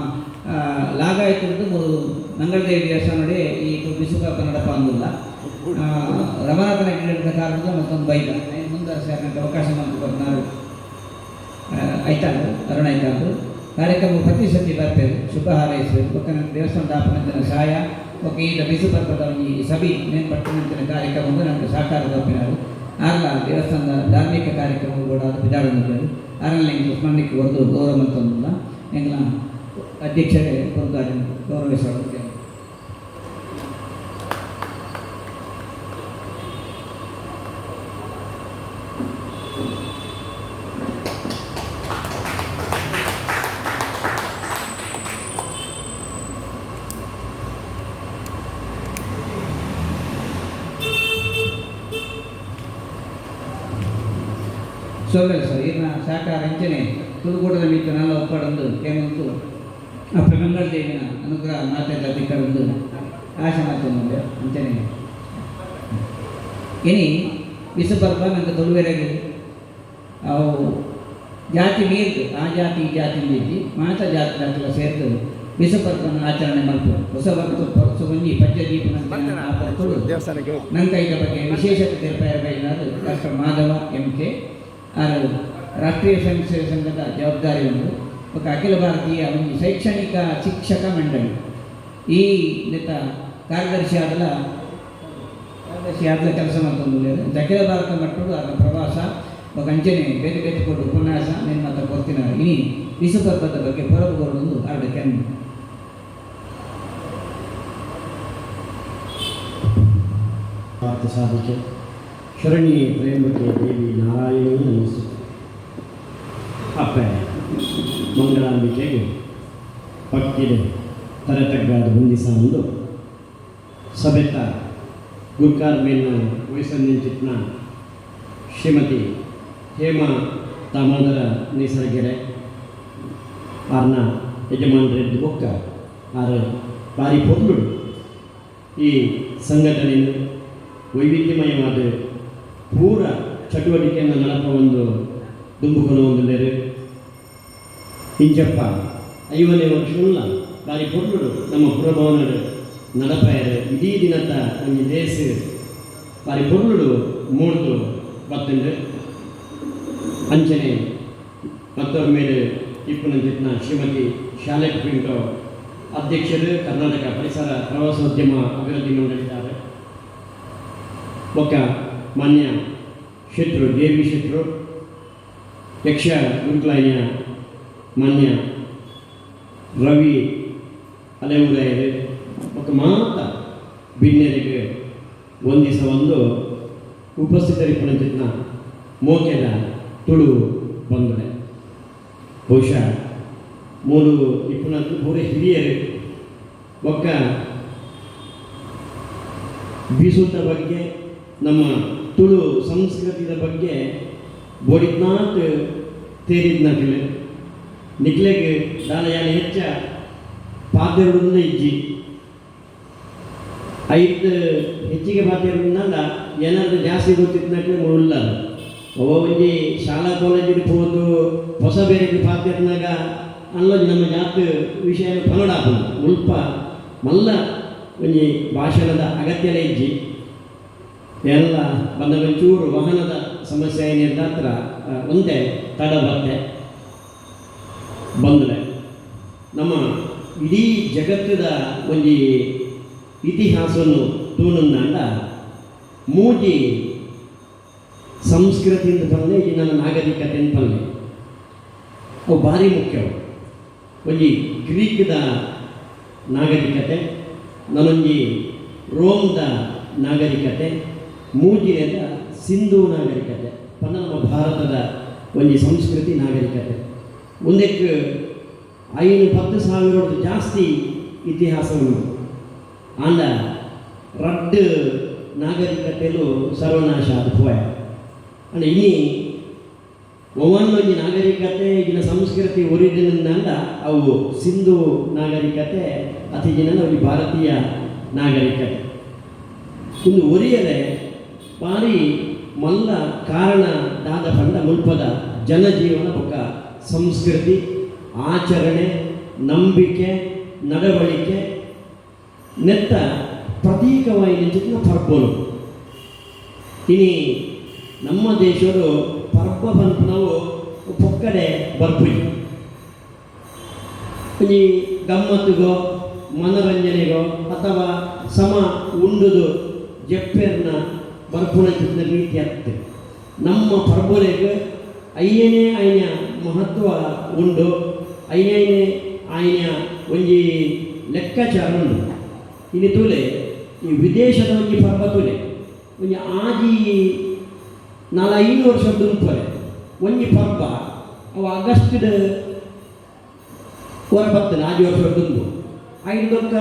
ಲಾಗಾಯ್ತು ನಂಗಳದೇವಿ ದೇವಸ್ಥಾನಡೆ ಈ ಬಿಸುಕ ಕನ್ನಡಪ್ಪ ಅಂದಿಲ್ಲ ರಮನಾಥನ ಗಿಡ ಕಾರಣದ ಮತ್ತೊಂದು ಬೈದ ಮುಂದೆ ಸೇರಿದಂತೆ ಅವಕಾಶ ಮಾಡ್ಕೊಂಡು ಆಯ್ತಾಳು ಅರುಣಾಯ್ತು ಕಾರ್ಯಕ್ರಮ ಪ್ರತಿ ಸತಿ ಬರ್ತೇವೆ ಶುಭ ಹಾರೈಸಬೇಕು ಪಕ್ಕನ ದೇವಸ್ಥಾನದ ಆಪನಂತಿನ ಸಹಾಯ ಓಕೆ ಈಗ ಬಿಸು ಪರ್ವದ ಈ ಸಭೆ ಮೇಲ್ಪಟ್ಟಿನಂತಿನ ಕಾರ್ಯಕ್ರಮ ನಮಗೆ ಸಹಕಾರ ತಪ್ಪಿನಾರು ಆರ್ಲ ದೇವಸ್ಥಾನದ ಧಾರ್ಮಿಕ ಕಾರ್ಯಕ್ರಮ ಕೂಡ ಬಿದಾಡನಿದ್ದಾರೆ ಆರಲ್ಲಿ ಸ್ಮರಣಕ್ಕೆ ಒಂದು ಗೌರವ ಅಂತಂದಿಲ್ಲ ಎಂಗ್ಲ ಅಧ್ಯಕ್ಷರೇ ಕೊಡ್ತಾರೆ ಗೌರವಿಸೋದಕ್ಕೆ ಸೊಲ್ಲ ಸರ್ ಇದನ್ನ ಸಹಕಾರ ಅಂಚನೆ ತುಳುಕೂಟದ ಮಿತ್ರ ನಾಲ್ಲ ಒಪ್ಪಾಡೊಂದು ಕೇಮಂತು ಆ ಪ್ರಗಂಗಳ ದೇವಿನ ಅನುಗ್ರಹ ಮಾತಾಡ ಅಧಿಕಾರೊಂದು ಆಶೆ ಮಾತೊಂದು ಅಂಚನೆ ಇನಿ ಬಿಸಪರ್ಪ ನಂಗೆ ತೊಳುವೆರೆಗೆ ಅವು ಜಾತಿ ಮೀರ್ದು ಆ ಜಾತಿ ಈ ಜಾತಿ ಮೀರ್ತಿ ಮಾತ ಜಾತಿ ಜಾತಿಗಳ ಸೇರ್ದು ಬಿಸಪರ್ಪನ ಆಚರಣೆ ಮಾಡ್ತಾರೆ ಹೊಸ ಹೊಸ ಒಂಜಿ ಪಂಚದೀಪ ನಂಗೆ ಇದರ ಬಗ್ಗೆ ವಿಶೇಷತೆ ತಿರುಪಾಯರು ಡಾಕ್ಟರ್ ಮಾಧವ MK ಆರು ರಾಷ್ಟ್ರೀಯ ಸ್ವಯಂ ಸೇವಕ ಸಂಘದ ಜವಾಬ್ದಾರಿ ಒಂದು ఒక ಅಖಿಲ ಭಾರತೀಯ ಒಂದು ಶೈಕ್ಷಣಿಕ ಶಿಕ್ಷಕ ಮಂಡಳಿ ಈ ನೆತ್ತ ಕಾರ್ಯದರ್ಶಿ ಆದಲ ಕೆಲಸ ಮಾಡ್ಕೊಂಡು ಅಖಿಲ ಭಾರತ ಮಟ್ಟದ ಅದರ ಪ್ರವಾಸ ఒక ಅಂಚನೆ ಬೇರೆ ಬೇರೆ ಕೊಟ್ಟು ಉಪನ್ಯಾಸ నేను ಮಾತ್ರ ಕೊಡ್ತೀನಿ ಇನಿ ವಿಶ್ವಪರ್ವದ ಬಗ್ಗೆ ಹೊರಬರೋದು ಆಡಕ್ಕೆ ಭಾರತ ಸಾಧಕೆ ಶರಣ್ಯೆ ತ್ರಯಂಬಕೆ ದೇವಿ ನಾರಾಯಣಿ ನಮಸ್ತೆ ಅಪ್ಪ ಮಂಗಳಾಂಬಿಕೆಗೆ ಪಕ್ಕಿದೆ ತರತಗ್ಗಾದ ಬಂದಿಸ ಒಂದು ಸಭೆತ ಗುರ್ಕಾರ್ ಮೇಲ್ನ ವಯಸ್ಸನ್ನಿಂಚಿತ್ನ ಶ್ರೀಮತಿ ಹೇಮಾ ದಾಮೋದರ ನೇಸರಗೆರೆ ಆರ್ನ ಯಜಮಾನರೆದ್ದು ಬೊಕ್ಕ ಆರು ಬಾರಿ ಪೊರ್ಲು ಈ ಸಂಘಟನೆಯನ್ನು ವೈವಿಧ್ಯಮಯವಾದ ಪೂರ ಚಟುವಟಿಕೆಯನ್ನು ನಡಪ ಒಂದು ದುಂಬುಕೊನ ಒಂದು ಇಂಚಪ್ಪ 50ನೇ ವರ್ಷಲ್ಲ ಬಾರಿ ಪೊರ್ಲು ನಮ್ಮ ಪುರಭವನರು ನಡಪಾಯರು ಇಡೀ ದಿನದ ಒಂದು ದೇಶ ಬಾರಿ ಪೊರ್ಲು ಮೂಡ್ದು ಬರ್ತಂದ್ರೆ ಅಂಚನೆ ಮತ್ತೊಬ್ಬ ಮೇಲೆ ಇಪ್ಪನಂಚಿನ ಶ್ರೀಮತಿ ಶಾಲೆಟ್ ಪಿಂಟೋ ಅಧ್ಯಕ್ಷರು ಕರ್ನಾಟಕ ಪರಿಸರ ಪ್ರವಾಸೋದ್ಯಮ ಅಭಿವೃದ್ಧಿ ಮಂಡಳಿದ್ದಾರೆ. ಒಕ್ಕ ಮಾನ್ಯ ಶೆಟ್ರು ದೇವಿ ಶೆಟ್ರು ಯಕ್ಷ ಗುರುಕುಲಾಯಿನ ಮಾನ್ಯ ರವಿ ಅಲೆವುರಾಯರು ಒಕ್ಕ ಮಾತ ಬಿನ್ನೆರಿಗೆ ಒಂದಿಸ ಒಂದು ಉಪಸ್ಥಿತರಿಪ್ಪನಂಚಿನ ಮೋಕೆದ ತುಳು ಬಂದರೆ ಬಹುಶಃ ಮೂರು ಇಪ್ಪನದ್ದು ಪೂರ ಹಿರಿಯರು ಒಕ್ಕ ಬೀಸುತ್ತ ಬಗ್ಗೆ ನಮ್ಮ ತುಳು ಸಂಸ್ಕೃತಿಯ ಬಗ್ಗೆ ಬೋಡಿದ್ನಾತ್ ತೇರಿದ್ನಾಕಿಲ್ಲ ನಿಕ್ಲೆಗೆ ದಾಲಯಾನ ಹೆಚ್ಚ ಪಾತ್ರೆಗಳನ್ನ ಇಜ್ಜಿ ಐದು ಹೆಚ್ಚಿಗೆ ಪಾತ್ರೆಗಳನ್ನ ಏನಾದರೂ ಜಾಸ್ತಿ ಗೊತ್ತಿದ್ನಾಕ್ಲೆ ಮುಳ್ಳ ಅವ ಒಂಜಿ ಶಾಲಾ ಕಾಲೇಜಿಗೆ ಹೋದು ಹೊಸ ಬೇರೆ ಪಾತ್ರೆನಾಗ ಅನ್ನೋದು ನಮ್ಮ ಜಾತಿ ವಿಷಯ ಕನ್ನಡ ಹಾಕೋದು ಉಲ್ಪ ಮಲ್ಲ ಒಂಜಿ ಭಾಷಣದ ಅಗತ್ಯನೇ ಇಜ್ಜಿ ಎಲ್ಲ ಬಂದ ಒಂಚೂರು ವಾಹನದ ಸಮಸ್ಯೆ ಏನಿರ್ದಾತ್ರ ಒಂದೇ ತಡ ಬತ್ತೆ ಬಂದರೆ ನಮ್ಮ ಇಡೀ ಜಗತ್ತದ ಒಂದು ಇತಿಹಾಸವನ್ನು ತೂನಂದ ಮೂಜಿ ಸಂಸ್ಕೃತಿಯಿಂದ ಬಂದರೆ ಈ ನನ್ನ ನಾಗರಿಕತೆ ಅಂತಂದರೆ ಅವು ಭಾರಿ ಮುಖ್ಯವು. ಒಂಜಿ ಗ್ರೀಕ್ದ ನಾಗರಿಕತೆ, ನನ್ನೊಂಜಿ ರೋಮ್ದ ನಾಗರಿಕತೆ, ಮೂಜಿನೆದ ಸಿಂಧೂ ನಾಗರಿಕತೆ ಪನ್ನ ನಮ್ಮ ಭಾರತದ ಒಂಜಿ ಸಂಸ್ಕೃತಿ ನಾಗರಿಕತೆ. ಮುಂದಕ್ಕೆ 5-10,000 ಜಾಸ್ತಿ ಇತಿಹಾಸವನ್ನು ಆಂಡ ರಡ್ಡು ನಾಗರಿಕತೆಲು ಸರ್ವನಾಶ ಆದ ಪೋಯ ಅಂದರೆ ಇನ್ನಿ ಒವನ್ನೊಂದು ನಾಗರಿಕತೆ ಈಗಿನ ಸಂಸ್ಕೃತಿ ಒರಿಜಿನಂದ ಅವು ಸಿಂಧು ನಾಗರಿಕತೆ ಅತಿಜಿನ ಒಂದು ಭಾರತೀಯ ನಾಗರಿಕತೆ ಇಂದು ಒರಿಯರೆ ಭಾರಿ ಮಲ್ಲ ಕಾರಣ ದಾದ ಪಂಡ ಮುಲ್ಪದ ಜನಜೀವನ ಬೊಕ್ಕ ಸಂಸ್ಕೃತಿ ಆಚರಣೆ ನಂಬಿಕೆ ನಡವಳಿಕೆ ನೆತ್ತ ಪ್ರತೀಕವಾಗಿ ನಿಂಚಿನ ಪರ್ಬಲು ಇನಿ ನಮ್ಮ ದೇಶರು ಪರ್ಬ ಬಂತು ನಾವು ಪೊಕ್ಕಡೆ ಬರ್ಪುಜಿ ಈ ಗಮ್ಮತ್ತಿಗೋ ಮನೋರಂಜನೆಗೋ ಅಥವಾ ಸಮ ಉಂಡುದು ಜಪ್ಪೆರ್ನ ಬರ್ಪುಣ ರೀತಿ ಆಗ್ತದೆ. ನಮ್ಮ ಪರ್ಬಲೆಗೆ ಅಯ್ಯನೇ ಆಯ್ನ ಮಹತ್ವ ಉಂಡು, ಅಯ್ಯನೇ ಆಯ್ನ ಒಂಜಿ ಲೆಕ್ಕಾಚಾರ ಉಂಡು. ಇನ್ನು ತೂಲೆ ಈ ವಿದೇಶದ ಒಂಜಿ ಪರ್ಬ ತೂಲೆ ಒಂಜಿ ಆಜಿ 400 ವರ್ಷ ದುಂಪರೆ ಒಂಜಿ ಪರ್ಬ ಅವು ಆಗಸ್ಟ್ ಹೊರ ಬರ್ತದೆ. ಆಜಿ ವರ್ಷ ದುಂಬು ಐದೊಕ್ಕ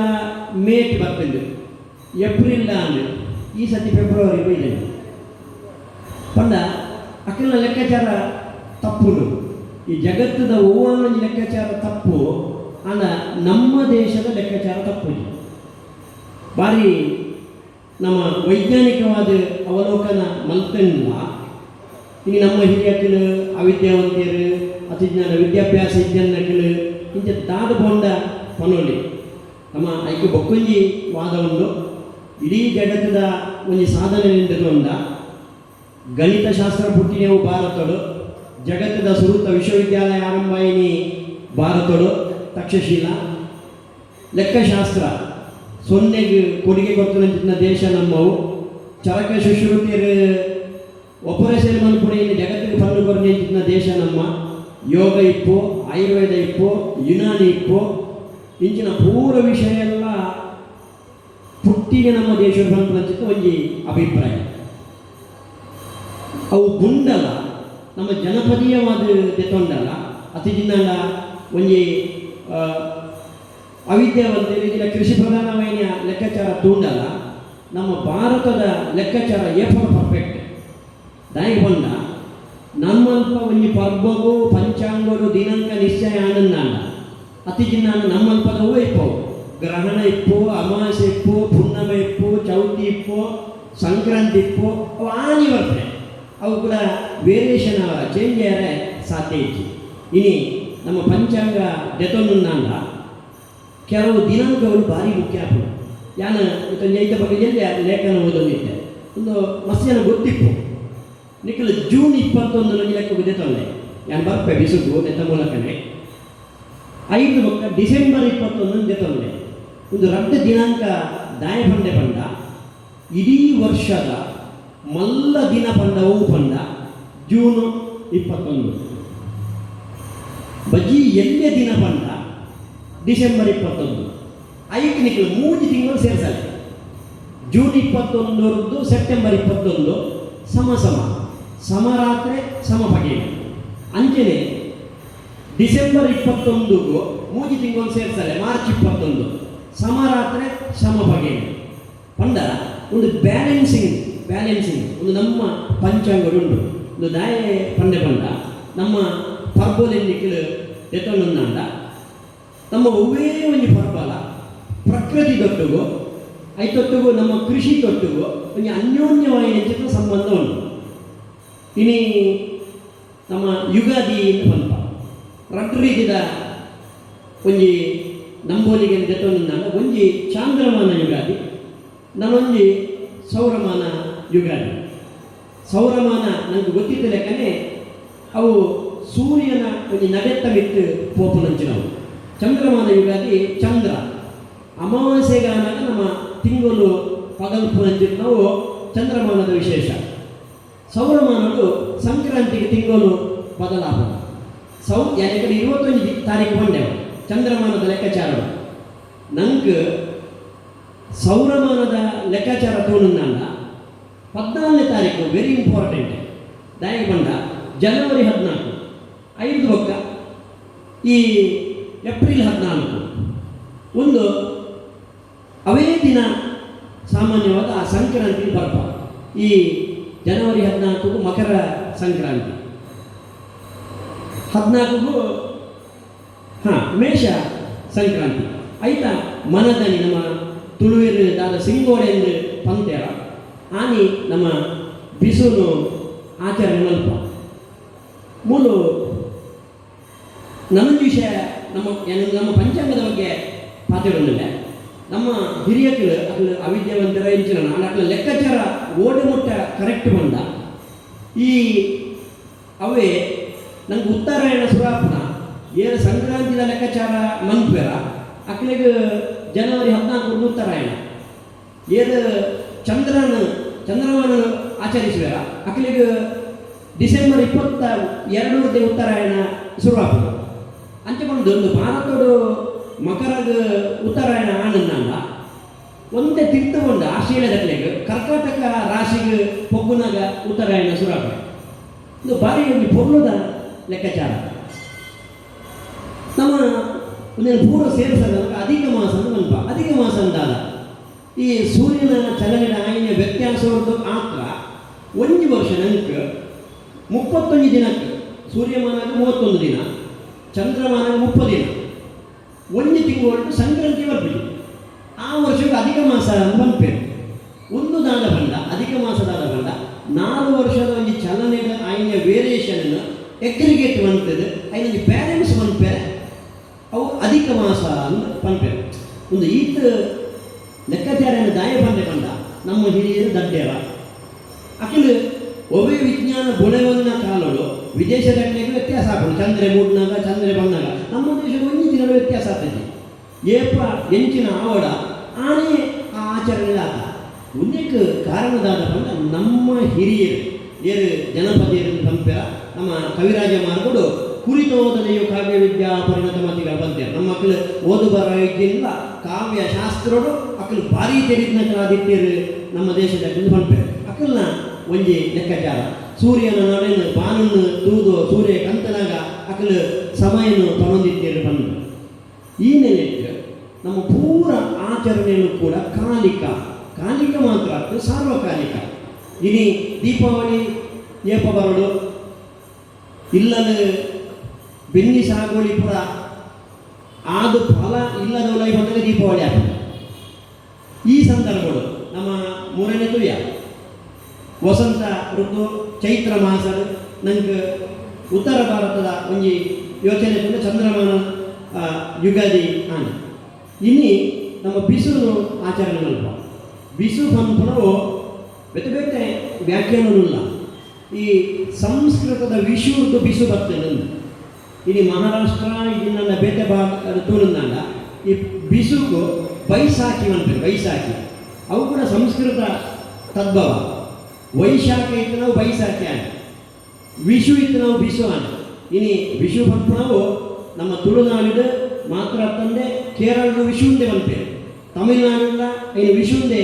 ಮೇಟ್ ಬರ್ತದೆ, ಏಪ್ರಿಲ್ ಅಂದ್ರೆ ಈ ಸತಿ ಫೆಬ್ರವರಿ ಬೈದೆ ಪಂಡ ಅಕ್ಕಿನ ಲೆಕ್ಕಾಚಾರ ತಪ್ಪುನು. ಈ ಜಗತ್ತದ ಓವನ ಲೆಕ್ಕಾಚಾರ ತಪ್ಪು ಅಲ್ಲ, ನಮ್ಮ ದೇಶದ ಲೆಕ್ಕಾಚಾರ ತಪ್ಪು. ಭಾರಿ ನಮ್ಮ ವೈಜ್ಞಾನಿಕವಾದ ಅವಲೋಕನ ಮಲ್ತಲ್ಲ. ಈಗ ನಮ್ಮ ಹಿರಿಯಕ್ಕಲು ಅವಿದ್ಯಾವಂತಿಯರು ಅತಿಜ್ಞಾನ ವಿದ್ಯಾಭ್ಯಾಸ ಇಜ್ಞಾನಕ್ಕಲು ಇಂಚ ದಾದ ಬೋಂಡ ಪನೋಲಿ ನಮ್ಮ ಐಕ್ಯ ಬೊಕ್ಕೊಂಜಿ ವಾದವನ್ನು ಇಡೀ ಜಗತ್ತದ ಒಂದು ಸಾಧನೆ ನಿಂತಿರುವಂಥ ಗಣಿತಶಾಸ್ತ್ರ ಪುಟ್ಟಿನೆವು ಭಾರತಡು, ಜಗತ್ತದ ಸುರುತ ವಿಶ್ವವಿದ್ಯಾಲಯ ಆರಂಭಾಯಿನಿ ಭಾರತಡು, ತಕ್ಷಶಿಲಾ ಲೆಕ್ಕಶಾಸ್ತ್ರ ಸೊನ್ನೆಗೆ ಕೊಡುಗೆ ಕೊಡ್ತಂಚಿನ ದೇಶ ನಮ್ಮವು. ಚರಕ ಶುಶ್ರೂತಿಯರು ಆಪರೇಷನ್ ಮಲ್ಪುಡೆಯನ್ನು ಜಗತ್ತಿಗೆ ಪಂಡು ಕೊರಚಿನ ದೇಶ ನಮ್ಮ. ಯೋಗ ಇಪ್ಪು, ಆಯುರ್ವೇದ ಇಪ್ಪು, ಯುನಾನಿ ಇಪ್ಪು, ಇಂಚಿನ ಪೂರ ವಿಷಯ ಎಲ್ಲ ಪುಟ್ಟಿಗೆ ನಮ್ಮ ದೇಶದ ಪಂಪು ಒಂಜಿ ಅಭಿಪ್ರಾಯ. ಅವು ಗುಂಡಲ್ಲ ನಮ್ಮ ಜನಪದೀಯವಾದ ತೆತ್ತೊಂಡಲ್ಲ ಅತಿಜಿನ್ನಲ್ಲ ಒಂಜಿ ಅವಿದ್ಯಾವಂತರು ಇದರ ಕೃಷಿ ಪ್ರಧಾನమైన ಲೆಕ್ಕಾಚಾರ ತೂಂಡಲ್ಲ. ನಮ್ಮ ಭಾರತದ ಲೆಕ್ಕಾಚಾರ ಏಫರ್ ಪರ್ಫೆಕ್ಟ್ ದಾಯಿ ಬಂದ ನಮ್ಮಲ್ಪ ಒಂಜಿ ಪರ್ಬಗೂ ಪಂಚಾಂಗರು ದಿನಾಂಕ ನಿಶ್ಚಯ ಆನಂದ ಅತಿಜಿನ್ನ ನಮ್ಮಲ್ಪದವೂ ಇಪ್ಪವು. ಗ್ರಹಣ ಇಪ್ಪು, ಅಮಾವಾಸ್ಯೆ ಇಪ್ಪು, ಪುನ್ನಮ ಇಪ್ಪು, ಚೌತಿ ಇಪ್ಪು, ಸಂಕ್ರಾಂತಿ ಇಪ್ಪು, ಅವು ಆನಿ ಬರ್ತದೆ. ಅವು ಕೂಡ ವೇರಿಯೇಷನ್ ಚೇಂಜ್ ಆದ್ರೆ ಸಾಧ್ಯ ಇತ್ತು. ಇನಿ ನಮ್ಮ ಪಂಚಾಂಗ ದೆತೊಂದುಂದ ಕೆಲವು ದಿನಾಂಕಗಳು ಭಾರಿ ಮುಖ್ಯ ಆಗ್ತದೆ. ಯಾನ ಇವತ್ತು ಜೈತ ಬಗ್ಗೆ ಲೇಖನ ಓದೋದಿತ್ತೆ ಒಂದು ಮಸ್ಯನ ಗೊತ್ತಿಪ್ಪು ನಿಖಲು ಜೂನ್ 21 ಲೆಕ್ಕ ಗೊತ್ತೇ ನಾನು ಬರ್ಪೆ ಬಿಸುಗು ನೆತ್ತ ಮೂಲಕನೇ 5 ಬೊಕ್ಕ ಡಿಸೆಂಬರ್ 21 ಜೊತೆ ಒಂದು 2 ದಿನಾಂಕ ದಾಯ ಪಂಡೆ ಪಂಡ ಇಡೀ ವರ್ಷದ ಮಲ್ಲ ದಿನ ಪಂಡವೂ ಪಂಡ ಜೂನ್ 21 ಬಜಿ ಎಲ್ಲೇ ದಿನ ಪಂಡ ಡಿಸೆಂಬರ್ 21 ಐದು ನಿಖಲು 3 ತಿಂಗಳು ಸೇರಿಸಲ್ಲ. ಜೂನ್ 21 ಸೆಪ್ಟೆಂಬರ್ 21 ಸಮರಾತ್ರೆ ಸಮಬಗೆ ಅಂಚನೆ ಡಿಸೆಂಬರ್ 21ಗೂ 3 ತಿಂಗಳು ಸೇರಿಸಲ್ಲ. ಮಾರ್ಚ್ 21 ಸಮರಾತ್ರೆ ಸಮಬಗೆ ಪಂಡ ಒಂದು ಬ್ಯಾಲೆನ್ಸಿಂಗ್ ಒಂದು ನಮ್ಮ ಪಂಚಾಂಗಡುಂಡು ಒಂದು ದಾಯ ಪಂಡೆ ಪಂಡ ನಮ್ಮ ಪರ್ಬೋಲೆನ್ನಿಕ್ಕಲು ಎತ್ತೊಂದುಂಡ ನಮ್ಮ ಒವ್ವೇ ಒಂದು ಪರ್ಬಲ ಪ್ರಕೃತಿ ತೊಟ್ಟುಗು ಐತೊಟ್ಟುಗು ನಮ್ಮ ಕೃಷಿ ತೊಟ್ಟುಗು ಒಂದು ಅನ್ಯೋನ್ಯವಾದ ಸಂಬಂಧ ಉಂಟು. ಇನಿ ನಮ್ಮ ಯುಗಾದಿ ಪಂಪ ರಟ್ಟು ರೀತಿಯ ಒಂಜಿ ನಂಬೋಲಿಗೆ ಜೊತೆಂದಾಗ ಒಂಜಿ ಚಾಂದ್ರಮಾನ ಯುಗಾದಿ ನನ್ನೊಂಜಿ ಸೌರಮಾನ ಯುಗಾದಿ. ಸೌರಮಾನ ನನಗೆ ಗೊತ್ತಿದ್ದ ಲೆಕ್ಕನೇ ಅವು ಸೂರ್ಯನ ಒಂದು ನಡೆತ್ತ ಬಿಟ್ಟು ಪೋಪನಂಚಿನವು. ಚಂದ್ರಮಾನ ಯುಗಾದಿ ಚಂದ್ರ ಅಮಾವಾಸ್ಯೆಗಾನಾಗ ನಮ್ಮ ತಿಂಗಳು ಪಗಲ್ಪುನಂಚಿನ ನಾವು ಚಂದ್ರಮಾನದ ವಿಶೇಷ. ಸೌರಮಾನಗಳು ಸಂಕ್ರಾಂತಿಗೆ ತಿಂಗಳು ಬದಲಾವಣೆ. ಯಾಕಂದರೆ 21 ತಾರೀಕು ಬಂದೆವು ಚಂದ್ರಮಾನದ ಲೆಕ್ಕಾಚಾರಗಳು. ನಂಗೆ ಸೌರಮಾನದ ಲೆಕ್ಕಾಚಾರ ತೋಣಂದ 14ನೇ ತಾರೀಕು ವೆರಿ ಇಂಪಾರ್ಟೆಂಟ್ ದಾಯ ಬಂದ ಜನವರಿ 14 5 ಬೊಕ್ಕ ಈ ಏಪ್ರಿಲ್ 14 ಒಂದು ಅವೇ ದಿನ ಸಾಮಾನ್ಯವಾದ ಆ ಸಂಕ್ರಾಂತಿ ಬರ್ಪ. ಈ ಜನವರಿ 14 ಮಕರ ಸಂಕ್ರಾಂತಿ, 14 ಮೇಷ ಸಂಕ್ರಾಂತಿ. ಆಯ್ತಾ ಮನದನಿ ನಮ್ಮ ತುಳುವಿನ ದಾದ ಸಿಂಗೋಡೆ ಎಂದು ಪಂತ್ಯರ ಆನಿ ನಮ್ಮ ಬಿಸುನು ಆಚರಣೆ ಮಲ್ಪ ಮೂಲು ನನ್ನ ವಿಷಯ ನಮ್ಮ ಪಂಚಾಂಗದ ಬಗ್ಗೆ ಪಾತ್ರಗಳಿಲ್ಲ. ನಮ್ಮ ಹಿರಿಯಕಳು ಅಕ್ಲು ಅವಿದ್ಯಾವಂತರ ಇಂಚಿನ ನಾನು ಅಕ್ಲ ಲೆಕ್ಕಾಚಾರ ಓಡಮುಟ್ಟ ಕರೆಕ್ಟ್ ಬಂದ ಈ ಅವೇ ನಂಗೆ ಉತ್ತರಾಯಣ ಸುರಾಪನ ಏನು ಸಂಕ್ರಾಂತಿದ ಲೆಕ್ಕಾಚಾರ ಮನ್ಪೇರ ಅಕ್ಲಿಗೆ ಜನವರಿ 14 ಉತ್ತರಾಯಣ ಏನು ಚಂದ್ರಮಾನ ಆಚರಿಸುವ ಅಕ್ಲಿಗೆ ಡಿಸೆಂಬರ್ 22 ಉತ್ತರಾಯಣ ಶುರುವಾಗ್ತದೆ. ಅಂಚೆಕೊಂಡು ಒಂದು ಭಾರತಡು ಮಕರದ ಉತ್ತರಾಯಣ ಆನಂದ ಒಂದೇ ತಿರ್ತಗೊಂಡು ಆಸ್ಟ್ರೇಲಿಯಾದಕ್ಲೆಗೆ ಕರ್ನಾಟಕ ರಾಶಿಗೆ ಪೊಗ್ಗುನಾಗ ಉತ್ತರಾಯಣ ಶುರುವಾಗ್ತದೆ. ಇದು ಭಾರಿ ಒಂದು ಪೊರ್ಲುದ ಲೆಕ್ಕಾಚಾರ. ನಮ್ಮ ಒಂದು ಪೂರ್ವ ಸೇರಿಸದ ಅಧಿಕ ಮಾಸ ಅಂತ ಅಧಿಕ ಮಾಸ ಅಂದಾಗ ಈ ಸೂರ್ಯನ ಚಲನೆಯ ಆಯ್ನ ವ್ಯತ್ಯಾಸವನ್ನು ಮಾತ್ರ ಒಂದು ವರ್ಷ ನಂಗೆ 31 ದಿನಕ್ಕೆ ಸೂರ್ಯಮಾನ 31 ದಿನ, ಚಂದ್ರಮಾನ 30 ದಿನ, ಒಂದು ತಿಂಗಳು ಸಂಕ್ರಾಂತಿ ಬರ್ಬೇಕು. ಆ ವರ್ಷಕ್ಕೆ ಅಧಿಕ ಮಾಸ ಅಂತ ಬಂದ್ಪೇರು ಒಂದು ದಾದ ಬಂಡ ಅಧಿಕ ಮಾಸದಾದ ಬಂಡ 4 ವರ್ಷದ ಒಂದು ಚಲನೆಯ ಆಯ್ನ ವೇರಿಯೇಷನ್ ಎಗ್ರಿಗೇಟ್ ಬಂತದ್ದು ಐನೊಂದು ಬ್ಯಾಲೆನ್ಸ್ ಬಂದ್ಪೇರೆ ಅವು ಅಧಿಕ ಮಾಸ ಅಂತ ಬಂದ್ಪೇರು. ಒಂದು ಈತ ಲೆಕ್ಕಾಚಾರನ ದಾಯ ಬಂದೆ ಬಂದ ನಮ್ಮ ಹಿರಿಯರು ದಡ್ಡೇರ ಅಖಿಲು ಒಬ್ಬೇ ವಿಜ್ಞಾನ ಗುಣವನ್ನ ಕಾಲಗಳು ವಿದೇಶದಲ್ಲಿ ವ್ಯತ್ಯಾಸ ಹಾಕೋದು. ಚಂದ್ರೆ ಮೂಡ್ನಾಗ ಚಂದ್ರೆ ಬಂದಾಗ ನಮ್ಮ ದೇಶದ ಒಂದು ದಿನ ವ್ಯತ್ಯಾಸ ಆಗ್ತದೆ. ಏಪ ಎಂಚಿನ ಆವಡ ಆನೆ ಆ ಆಚರಣೆ ಆತ ಉನ್ನೇಕ ಕಾರಣದಾದ ಬಂದ ನಮ್ಮ ಹಿರಿಯರು ಏರು ಜನಪದಿಯರು ಬಂಪೆರ ನಮ್ಮ ಕವಿರಾಜ ಮಾರ್ಗಳು ಕುರಿತೋದನೆಯು ಕಾವ್ಯ ವಿದ್ಯಾ ಪರಿಣತ ಮತಿಗಳು ಬಂತೇವೆ. ನಮ್ಮ ಮಕ್ಕಳು ಓದು ಬರ ಇದ್ದಿಂದ ಕಾವ್ಯ ಶಾಸ್ತ್ರಗಳು ಅಕ್ಕಲು ಭಾರಿ ತೆರಿದ್ನಕಲಾದಿತ್ಯರು ನಮ್ಮ ದೇಶದಲ್ಲಿ ಬಂಪೇರು. ಅಕ್ಕಲ್ನ ಒಂಜಿ ಲೆಕ್ಕಾಚಾರ ಸೂರ್ಯನ ನಡೆನು ಬಾನನ್ನು ತೂದು ಸೂರ್ಯ ಕಂತನಾಗ ಅಕ್ಕಲು ಸಮಯನು ತಗೊಂಡಿದ್ದೇರು ಬಂದು ಈ ನೆಲೆಗೆ ನಮ್ಮ ಪೂರ ಆಚರಣೆಯನ್ನು ಕೂಡ ಕಾಲಿಕ ಮಾತ್ರ ಸಾರ್ವಕಾಲಿಕ. ಇನಿ ದೀಪಾವಳಿ ಏಪ ಬರಡು ಇಲ್ಲದ ಬೆನ್ನಿ ಸಾಗೋಳಿ ಪುರ ಆದ ಫಲ ಇಲ್ಲದವಳ ಬಂದರೆ ದೀಪಾವಳಿ ಆಗ್ತದೆ. ಈ ಸಂದರ್ಭಗಳು ನಮ್ಮ 3ನೇ ತುಯ್ಯ ವಸಂತ ಋತು ಚೈತ್ರ ಮಾಸ ನಂಗೆ ಉತ್ತರ ಭಾರತದ ಒಂಜಿ ಯೋಚನೆ ಕೂಡ ಚಂದ್ರಮಾನ ಯುಗಾದಿ ಆನೆ ಇನ್ನಿ ನಮ್ಮ ಬಿಸುನು ಆಚರಣೆ ಮಲ್ಪ ಬಿಸು ಪಂಪನವು ಬೇತೆ ಬೇತೆ ವ್ಯಾಖ್ಯಾನವಿಲ್ಲ. ಈ ಸಂಸ್ಕೃತದ ವಿಷುದು ಬಿಸು ಬರ್ತದೆ ಇನ್ನು ಮಹಾರಾಷ್ಟ್ರ ಇದು ನನ್ನ ಬೇಟೆ ಭಾಗ ತೋರಿಂದ ಈ ಬಿಸುಗೂ ಬೈಸಾಖಿ ಅಂತಾರೆ ಬೈಸಾಖಿ ಅವು ಕೂಡ ಸಂಸ್ಕೃತ ತದ್ಭವ ವೈಶಾಖ ಇತ್ತು ನಾವು ಬೈಸಾಖಿ ಆನೆ ವಿಷು ಇತ್ತು ನಾವು ಬಿಸು ಆನೆ ಇನ್ನು ವಿಷು ಬಂತು ನಾವು ನಮ್ಮ ತುಳುನಾಡಿದ ಮಾತ್ರ ತಂದೆ ಕೇರಳದ ವಿಷುಂದೆ ಪನ್ಪೇರು ತಮಿಳುನಾಡಿನ ಇನ್ನು ವಿಷುಂದೆ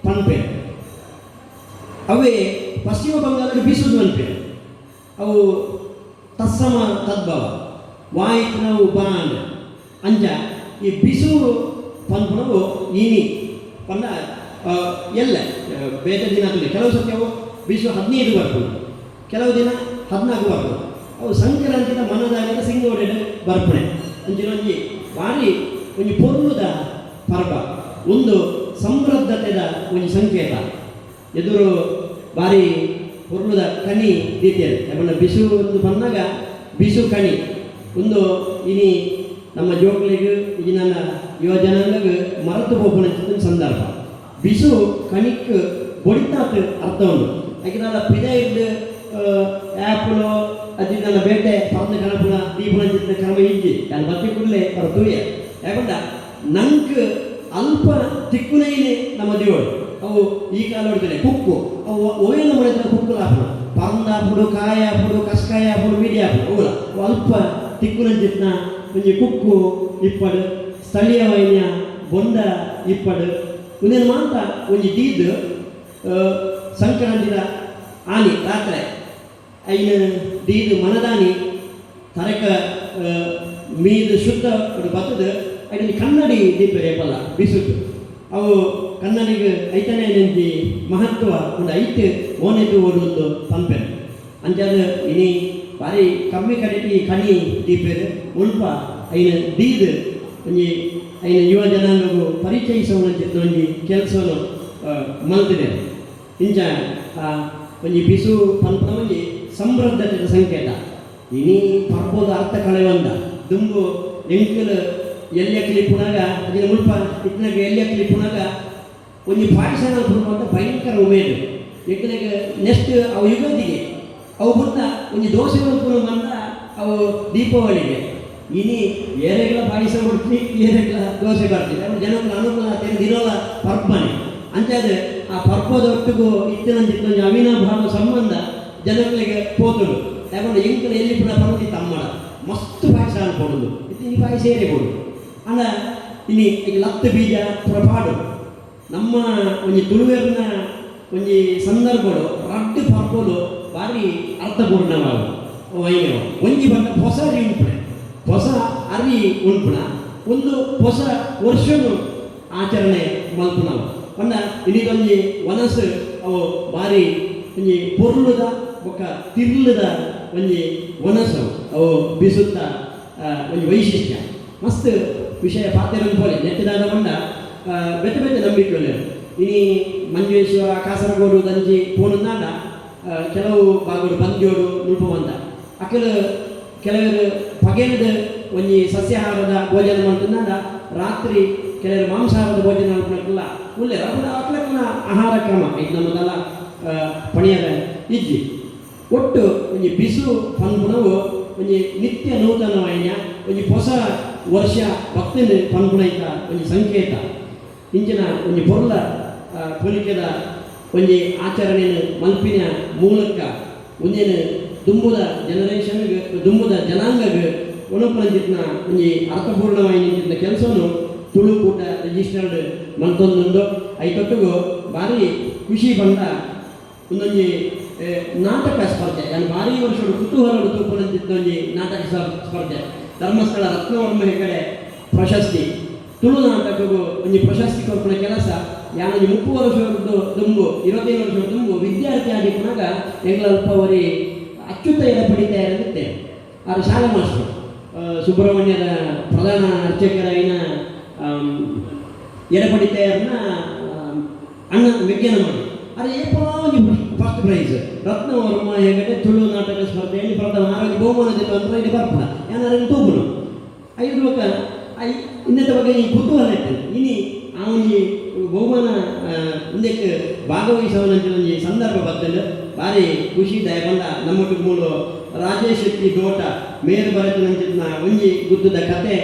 ಪನ್ಪೇರು ಅವೇ ಪಶ್ಚಿಮ ಬಂಗಾಳದ ಬಿಸುದು ಪನ್ಪೇರು ಅವು ತತ್ಸಮ ತದ್ಭವ ವಾಯಿತು ನಾವು ಬಾಂಡ್ ಅಂಚ ಈ ಬಿಸು ಪನ್ಪುಣವು ಇನಿ ಪಂಡ ಎಲ್ಲ ಬೇರೆ ದಿನ ಆಗ್ತದೆ ಕೆಲವು ಸತ್ಯ ಅವು ಬಿಸು 15 ಬರ್ಬೋದು ಕೆಲವು ದಿನ 14 ಬರ್ಬೋದು ಅವು ಸಂಕ್ರಾಂತಿದ ಮನದಾಗದ ಸಿಂಗೋಡೆ ಬರ್ಪಣೆ ಅಂಚಿನೊಂಜಿ ಭಾರಿ ಒಂಜಿ ಪೊರ್ಲುದ ಪರ್ವ ಒಂದು ಸಮೃದ್ಧತೆದ ಒಂಜಿ ಸಂಕೇತ ಎದುರು ಭಾರಿ ಪೊರ್ಲುದ ಕಣಿ ರೀತಿಯಲ್ಲಿ ಯಾಕಂದ್ರೆ ಬಿಸು ಒಂದು ಬಂದಾಗ ಬಿಸು ಕಣಿ ಒಂದು ಇನಿ ನಮ್ಮ ಜೋಕ್ಲಿಗೆ ಇದು ನನ್ನ ಯುವ ಜನಾಂಗಕ್ಕೆ ಮರೆತು ಹೋಗೋಣ ಸಂದರ್ಭ ಬಿಸು ಕಣಿಕ್ ಬೊಡಿತಾತ ಅರ್ಥ ಉಂಟು ಯಾಕೆಂದ್ರೆ ಪಿದ ಇದ್ದು ಆ್ಯಪಲು ಅದು ನನ್ನ ಬೇಟೆ ಪರದ ಕಣಪುಣ ದೀಪುಣ ಚಿತ್ರ ಕ್ರಮ ಇಜ್ಜಿ ನಾನು ಬತ್ತಿ ಕೂಡಲೇ ಅವ್ರ ತೂಯ ಯಾಕಂದ್ರೆ ನಂಗೆ ಅಲ್ಪ ತಿಕ್ಕುನೈನೆ ನಮ್ಮ ದೇವರು ಅವು ಈ ಕಾಲ ಹೊಡ್ತಾರೆ ಕುಕ್ಕು ಅವು ಓಯನ ಮಾಡಿದ್ರೆ ಕುಕ್ಕು ಹಾಪುಡು ಪರಂದ ಹಾಪುಡು ಕಾಯ ಹಾಪುಡು ಕಸ್ಕಾಯ ಹಾಪುಡು ಮೀಡಿ ಹಾಪುಡು ಅವುಗಳ ಅಲ್ಪ ತಿಕ್ಕುನ ಚಿತ್ನ ಒಂಜಿ ಕುಕ್ಕು ಇಪ್ಪಡು ಸ್ಥಳೀಯ ವೈನ್ಯ ಬೊಂಡ ಇಪ್ಪಡು ಒಂದೇನು ಮಾತ್ರ ಒಂಜಿ ದೀದು ಸಂಕ್ರಾಂತಿದ ಆನಿ ರಾತ್ರಿ ಐನ ದೀದು ಮನದಾನಿ ತರಕ ಮೀದು ಶುದ್ಧ ಬತ್ತದು ಐನಲ್ಲಿ ಕನ್ನಡಿ ದೀಪ ರೇಪಲ್ಲ ಬಿಸುದು ಅವು ಕನ್ನಡಿಗೆ ಐತನೇ ನೆಂಜಿ ಮಹತ್ವ ಒಂದು ಐತೆ ಓನೆದು ಓಡುವುದು ಪಂಪೆನು ಅಂಚಾದ ಇನಿ ಭಾರಿ ಕಮ್ಮಿ ಕಡೆಟಿ ಕಣಿ ದೀಪೇರು ಮುಲ್ಪ ಐನ ದೀದು ಒಂಜಿ ಐನ ಯುವ ಜನಾಂಗವು ಪರಿಚಯಿಸೋಣ ಒಂಜಿ ಕೆಲಸವನ್ನು ಮಲ್ತಿದೆ ಇಂಚ ಒಂಜಿ ಬಿಸು ಪಂಪನ ಒಂಜಿ ಸಮೃದ್ಧತೆಯ ಸಂಕೇತ ಇನಿ ಪರ್ಬೋದು ಅರ್ಥ ಕಳೆಯೊಂದ ದುಂಬು ಎಂಕಲು ಎಲ್ಯ ಕ್ಲಿಪ್ಪುನಾಗ ಅದಿನ ಮುಲ್ಪ ಇತ್ತಿನಾಗ ಎಲ್ಯ ಕ್ಲಿಪ್ಪುನಾಗ ಒಂಜಿ ಪಾಯಸನ ಅಂತ ಭಯಂಕರ ಉಮೇದು ಎಂಕಲಿಗೆ ನೆಕ್ಸ್ಟ್ ಅವು ಯುಗಾದಿಗೆ ಅವು ಬುತ್ತ ಒಂಜಿ ದೋಸೆಗಳು ಬಂದ ಅವು ದೀಪಾವಳಿಗೆ ಇನಿ ಏರೆಗಳ ಪಾಯಸ ಕೊಡ್ತೀನಿ ಏರೆಗಳ ದೋಸೆ ಬರ್ತೀನಿ ಅವ್ರು ಜನಗಳ ಅನುಕೂಲ ಆಗ್ತದೆ ದಿನೋಲ ಪರ್ಪನೆ ಅಂಚಾದ ಆ ಪರ್ಪದ ಒಟ್ಟಿಗೂ ಇತ್ತಿನಂಚಿತ್ತೊಂದು ಅವಿನಾಭಾವ ಸಂಬಂಧ ಜನಗಳಿಗೆ ಪೋತುಡು ಯಾಕಂದ್ರೆ ಎಂಕಲ ಎಲ್ಲಿ ಕೂಡ ಪರದಿ ತಮ್ಮಡ ಮಸ್ತ್ ಪಾಯಸ ಅನ್ಕೊಡುದು ಇತ್ತಿನ ಪಾಯಸ ಏರೆ ಕೊಡು ಅಲ್ಲ ಇನಿ ಈಗ ಲತ್ತು ಬೀಜ ಪ್ರಪಾಡು ನಮ್ಮ ಒಂಜಿ ತುಳುವೆರ್ನ ಒಂಜಿ ಸಂದರ್ಭಗಳು ರಡ್ಡು ಪರ್ಪಲು ಭಾರಿ ಅರ್ಥಪೂರ್ಣವಾಗು ವೈನವ ಒಂಜಿ ಬಂದ ಹೊಸ ಅರಿ ಉಂಪುಣೆ ಹೊಸ ಅರಿ ಉಂಪುಣ ಒಂದು ಹೊಸ ವರ್ಷನು ಆಚರಣೆ ಮಲ್ಪುಣವು ಪಂಡ ಇನಿದೊಂಜಿ ವನಸ್ಸು ಅವು ಭಾರಿ ಒಂಜಿ ಪೊರ್ಲುದ ಬೊಕ್ಕ ತಿರ್ಲುದ ಒಂಜಿ ವನಸ್ಸು ಅವು ಬಿಸುತ್ತ ಒಂಜಿ ವೈಶಿಷ್ಟ್ಯ ಮಸ್ತ್ ವಿಷಯ ಪಾತ್ರೆಯನ್ನು ಪೋಲೆ ನೆಟ್ಟಿದಾದ ಪಂಡ ಬೆತ್ತ ಬೆತ್ತ ನಂಬಿಕೆ ಇನಿ ಮಂಜೇಶ್ವರ ಕಾಸರಗೋಡು ದಂಜಿ ಪೋಣನಾಡ ಕೆಲವು ಭಾಗಗಳು ಬಂದ್ಯೋಡು ನುಲ್ಪು ಬಂದ ಅಕಲು ಕೆಲವರು ಪಗೆನದ ಒಂಜಿ ಸಸ್ಯಾಹಾರದ ಭೋಜನ ಮಾಡ್ತನಾಡ ರಾತ್ರಿ ಕೆಲವರು ಮಾಂಸಾಹಾರದ ಭೋಜನ ಮಾಡ್ಕೊಳಕ್ಕಿಲ್ಲ ಉಳ್ಳೆ ಅಕ್ಲಕ್ಕನ ಆಹಾರ ಕ್ರಮ ಇದು ನಮ್ಮದೆಲ್ಲ ಪಣಿಯದ ಇಜ್ಜಿ ಒಟ್ಟು ಒಂಜಿ ಬಿಸು ಪನ್ಪುಣವು ಒಂಜಿ ನಿತ್ಯ ನೂತನವಾಯಿನ ಒಂಜಿ ಹೊಸ ವರ್ಷ ಭಕ್ತಿನ ಪನ್ಪುಣೈತ ಒಂಜಿ ಸಂಕೇತ ಇಂಚಿನ ಒಂಜಿ ಪೊರ್ಲ ಪೊಲಿಕೆದ ಒಂಜಿ ಆಚರಣೆಯನ್ನು ಮಲ್ಪಿನ ಮೂಲಕ ಒಂದೇನು ದುಂಬುದ ಜನರೇಷನ್ಗೆ ದುಂಬುದ ಜನಾಂಗಗೆ ಒಣಪಂಚಿತ್ನ ಒಂಜಿ ಅರ್ಥಪೂರ್ಣವಾಯಿನ ಕೆಲಸವನ್ನು ತುಳುಕೂಟ ರಿಜಿಸ್ಟರ್ಡ್ ಮಲ್ತೊಂದುಂಡು ಐತೊಟ್ಟಿಗೂ ಭಾರಿ ಖುಷಿ ಬಂದ ಒಂದೊಂಜಿ ನಾಟಕ ಸ್ಪರ್ಧೆ ನಾನು ಭಾರಿ ವರ್ಷಗಳು ಕುತೂಹಲ ತೂಪಂಚಿತ್ತ ಒಂಜಿ ನಾಟಕ ಸ್ಪರ್ಧೆ ಧರ್ಮಸ್ಥಳ ರತ್ನವರ್ಮ ಹೆಗಡೆ ಪ್ರಶಸ್ತಿ ತುಳು ನಾಟಕಗೂ ಒಂಜಿ ಪ್ರಶಸ್ತಿ ಕೊಡ್ಪುಣ ಕೆಲಸ ಯಾನೊಂದು 30 ವರ್ಷದ್ದು ದುಂಬು 25 ವರ್ಷದ ದುಂಬು ವಿದ್ಯಾರ್ಥಿ ಆಗಿಪ್ಪನಾಗ ಎಂಗ್ಲ ಅಲ್ಪ ಅವರಿ ಅಚ್ಚುತ ಎಡ ಪಡಿತಾ ಇರುತ್ತೆ ಆರು ಶಾಲಾ ಮಾಸ್ಟರ್ ಸುಬ್ರಹ್ಮಣ್ಯದ ಪ್ರಧಾನ ಅರ್ಚಕರಾಗಿನ ಎಡ ಪಡಿತಾಯರನ್ನ ಅಣ್ಣ ವಿಜ್ಞಾನ ಮಾಡಿ ಅದು ಏಪಾಗಿ ಫಸ್ಟ್ ಪ್ರೈಸ್ ರತ್ನವರ್ಮ ಹೆಗಡೆ ತುಳು ನಾಟಕ ಸ್ಪರ್ಧೆಯಲ್ಲಿ ಪ್ರಥಮ ಆರೋಗ್ಯ ಬಹುಮಾನದಲ್ಲಿ ಅಂತ ಇಲ್ಲಿ ಬರ್ಪಡ ಏನಾರು ತೂಗುನು 5 ಲೋಕ ಇನ್ನತೆ ಬಗ್ಗೆ ಈ ಕುತೂಹಲ ಇರ್ತದೆ ಇನಿ ಅವನಿಗೆ ಬಹುಮಾನ ಮುಂದಕ್ಕೆ ಭಾಗವಹಿಸೋನಂತ ಒಂದು ಸಂದರ್ಭ ಬರ್ತದೆ ಭಾರಿ ಖುಷಿ ದಯಗೊಂಡ ನಮ್ಮೊಟ್ಟಿಗೆ ಮೂಲು ರಾಜೇಶ್ ಶೆಟ್ಟಿ ತೋಟ ಮೇರು ಬರತು ನಂಚಿನ ಒಂಜಿ ಗುದ್ದದ ಕತೆ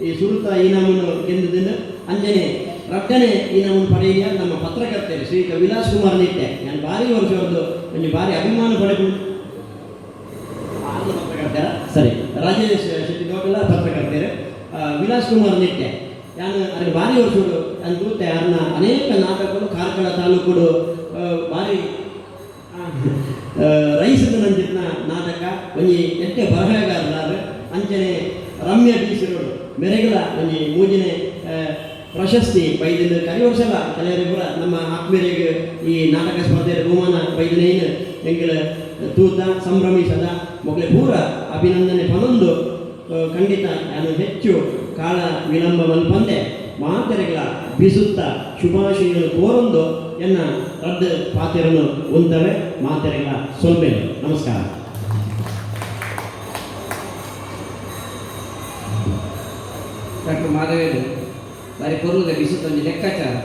ಈ ಸುರುತ ಈ ನಮ್ಮನ್ನು ಗೆಂದದನ್ನು ಅಂಜನೆ ರಕ್ಕನೆ ಈ ನಮ್ಮನ್ನು ಪಡೆಯ ನಮ್ಮ ಪತ್ರಕರ್ತರು ಶ್ರೀ ವಿಲಾಸ್ ಕುಮಾರ್ ನಿಟ್ಟೆ ನಾನು ಭಾರಿ ವರ್ಷ ಅವ್ರದ್ದು ಒಂದು ಭಾರಿ ಅಭಿಮಾನ ಪಡೆದುಕೊಂಡು ಪತ್ರಕರ್ತರ ಸರಿ ರಾಜೇಶ್ ಶೆಟ್ಟಿ ತೋಟದ ಪತ್ರಕರ್ತರು ವಿಲಾಸ್ ಕುಮಾರ್ ನಿಟ್ಟೆ ನಾನು ಅಲ್ಲಿ ಭಾರಿ ವರ್ಷಗಳು ನಾನು ತೂತೆ ಅವ್ರನ್ನ ಅನೇಕ ನಾಟಕಗಳು ಕಾರ್ಕಳ ತಾಲೂಕುಗಳು ಭಾರಿ ರೈಸದ ನಂಜಿನ ನಾಟಕ ಒಂಜಿ ಎಟ್ಟೆ ಬರಹಗಾರರಾದ ಅಂಚನೆ ರಮ್ಯ ಬೀಸಿರೋಡು ಮೆರೆಗಳ ಒಂಜಿ ಮೂಜಿನೆ ಪ್ರಶಸ್ತಿ ಬೈದಿನ ಕರಿವರ್ಷಲ ಕಲೆಯರಿಬ್ಬರ ನಮ್ಮ ಆತ್ಮೀಯರಿಗೆ ಈ ನಾಟಕ ಸ್ಪರ್ಧೆ ಬಹುಮಾನ ಬೈದಿನೇನು ಎಂಗಳ ತೂತ ಸಂಭ್ರಮಿಸದ ಮೊಗಲೆ ಪೂರ ಅಭಿನಂದನೆ ಪನೊಂದು ಖಂಡಿತ ನಾನು ಹೆಚ್ಚು ಕಾಲ ವಿಳಂಬ ಮಲ್ಪಂದೆ ಮಾತೆರೆಗಳ ಬಿಸುತ್ತ ಶುಭಾಶಯಗಳು ಕೋರೊಂದು ಎನ್ನ ರದ್ದು ಪಾತೆರನ್ನು ಹೊಂದವೆ ಮಾತೆರೆಗಳ ಸೊಲ್ಮೇಲು ನಮಸ್ಕಾರ. ಡಾಕ್ಟರ್ ಮಾಧವೇರು ಬಾರಿ ಕೊರುವುದ ಬಿಸುತ್ತೊಂದು ಲೆಕ್ಕಾಚಾರ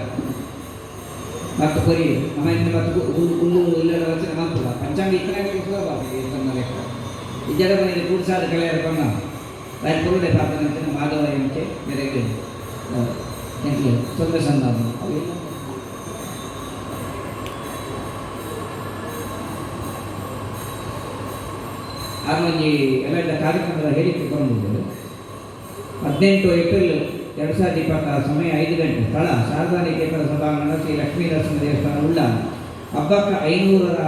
ಮತ್ತು ಕೊರಿ ನಮ್ಮಲ್ಲಿ ಮತ್ತು ಹುಲ್ಲು ಇಲ್ಲದ ವಚನ ಮಾತ್ರ ಪಂಚಾಂಗ ಇತರಾಗಿ ಸುಲಭ ತನ್ನ ಲೆಕ್ಕ ಇಜರ ಮನೆಯಲ್ಲಿ ಕೂಡಿಸಾದ ಕಳೆಯರ ಬಣ್ಣ ಬಾರಿ ಕೊರುವುದೇ ಪ್ರಾರ್ಥನೆ ಮಾಧವ ಎಂಕೆ ಮೇರೆಗೆ ಎಂಕೆ ತೊಂದರೆ ಸಂಧಾನ ಅವೆಲ್ಲ ಆಗೊಂಜಿ ಎಲ್ಲ ಕಾರ್ಯಕ್ರಮದ ಹೇಳಿಕೆ ಬಂದಿದ್ದರು 18 ಏಪ್ರಿಲ್ 2026 ಸಮಯ 5 ಗಂಟೆ ಸ್ಥಳ ಶಾರದಾ ನಿಕೇತನ ಸಭಾಂಗಣ ಶ್ರೀ ಲಕ್ಷ್ಮೀ ನರಸಿಂಹ ದೇವಸ್ಥಾನ ಉಳ್ಳಾಲ ಹಬ್ಬಕ್ಕ 500ರ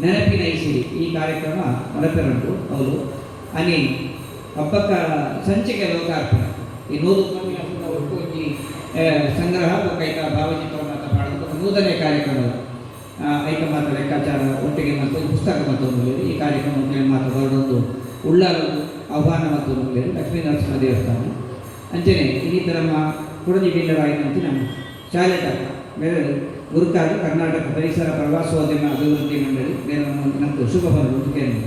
ನೆನಪಿನ ಇಸಿರಿ ಈ ಕಾರ್ಯಕ್ರಮ ಮನಪೆರುಂಟು ಅವರು ಅನಿ ಹಬ್ಬಕ್ಕ ಸಂಚಿಕೆ ಲೋಕಾರ್ಪಣೆ ಈ 100 ಉಪನ್ಯಾಸದ ಒಟ್ಟು ಸಂಗ್ರಹ ಕೈಕ ಭಾವಚಿತ್ರ ಮಾತ್ರ ಮಾಡುವುದು ನೂತನ ಕಾರ್ಯಕ್ರಮದ ಐಕ ಮಾತ್ರ ಲೆಕ್ಕಾಚಾರ ಒಟ್ಟಿಗೆ ಮತ್ತು ಪುಸ್ತಕ ಮತ್ತು ಈ ಕಾರ್ಯಕ್ರಮ ಮಾತ್ರ ಹೊರಡೊಂದು ಉಳ್ಳಾಲ ಆಹ್ವಾನ ಮತ್ತು ಲಕ್ಷ್ಮೀ ನರಸಿಂಹ ದೇವಸ್ಥಾನ ಅಂಚನೆ ಇನ್ನಿತರ ನಮ್ಮ ಕುಡಜಿ ಬಿಲ್ಲರಾಯಿನಂತೆ ನಮ್ಮ ಶಾಲೆ ಬೇರೆ ಗುರುಕಾರ ಕರ್ನಾಟಕ ಪರಿಸರ ಪ್ರವಾಸೋದ್ಯಮ ಅಭಿವೃದ್ಧಿ ಮಂಡಳಿ ಬೇರೆ ನಮ್ಮದು ಶುಭ ಬರಲು ಕೇಂದ್ರ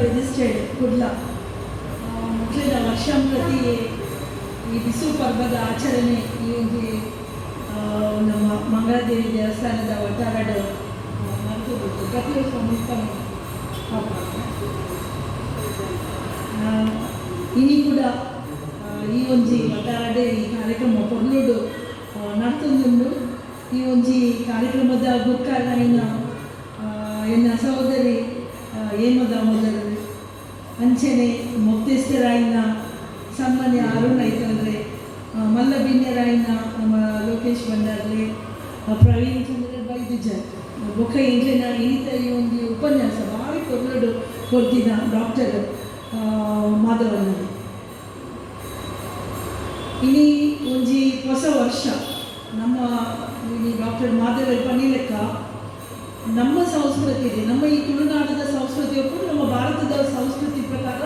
ರಿಜಿಸ್ಟರ್ಡ್ ಕುಡ್ಲ ಮುಖ್ಯದ ವರ್ಷಂ ಪ್ರತಿ ಈ ಬಿಸು ಪರ್ವದ ಆಚರಣೆ ಈ ಒಂದು ನಮ್ಮ ಮಂಗಳಾದೇವಿ ದೇವಸ್ಥಾನದ ಒಟ್ಟಾರಡು ನಡೆದುಬಿಟ್ಟು ಪ್ರತಿ ವರ್ಷ ಮುಕ್ತಾಯ ಇನಿ ಕೂಡ ಈ ಒಂಜಿ ಒಟ್ಟಾರಡೆ ಈ ಕಾರ್ಯಕ್ರಮ ಪೊರ್ಲುಡು ನಡ್ತೊಂದುಂಡು ಈ ಒಂಜಿ ಕಾರ್ಯಕ್ರಮದ ಗುರ್ಕಾರ ಎನ್ನ ಸಹೋದರಿ ಹೇಮದ ಮೊದಲು ಅಂಚನೆ ಮುಕ್ತೇಶ್ವರಾಯಿನ ಸಾಮಾನ್ಯ ಅರುಣ್ ಐತಂದ್ರೆ ಮಲ್ಲ ಬಿನ್ಯರಾಯಿನ ನಮ್ಮ ಲೋಕೇಶ್ ಬಂದಾರ್ಲೆ ಪ್ರವೀಣ್ ಚಂದ್ರ ಬೈದುಜರ್ ಬೊಕ್ಕ ಎಂಟ್ಲಿನ ಈತ ಈ ಒಂದು ಉಪನ್ಯಾಸ ಭಾರಿ ಕೊರಡು ಕೊಡ್ತಿದ್ದ ಡಾಕ್ಟರ್ ಮಾಧವಣ್ಣರು ಇನಿ ಒಂಜಿ ಹೊಸ ವರ್ಷ ನಮ್ಮ ಡಾಕ್ಟರ್ ಮಾಧವರ್ ಪನಿ ಲೆಕ್ಕ ನಮ್ಮ ಸಂಸ್ಕೃತಿ ಇದೆ ನಮ್ಮ ಈ ತುಳುನಾಡದ ಸಂಸ್ಕೃತಿ ಒಪ್ಪು ನಮ್ಮ ಭಾರತದ ಸಂಸ್ಕೃತಿ ಪ್ರಕಾರ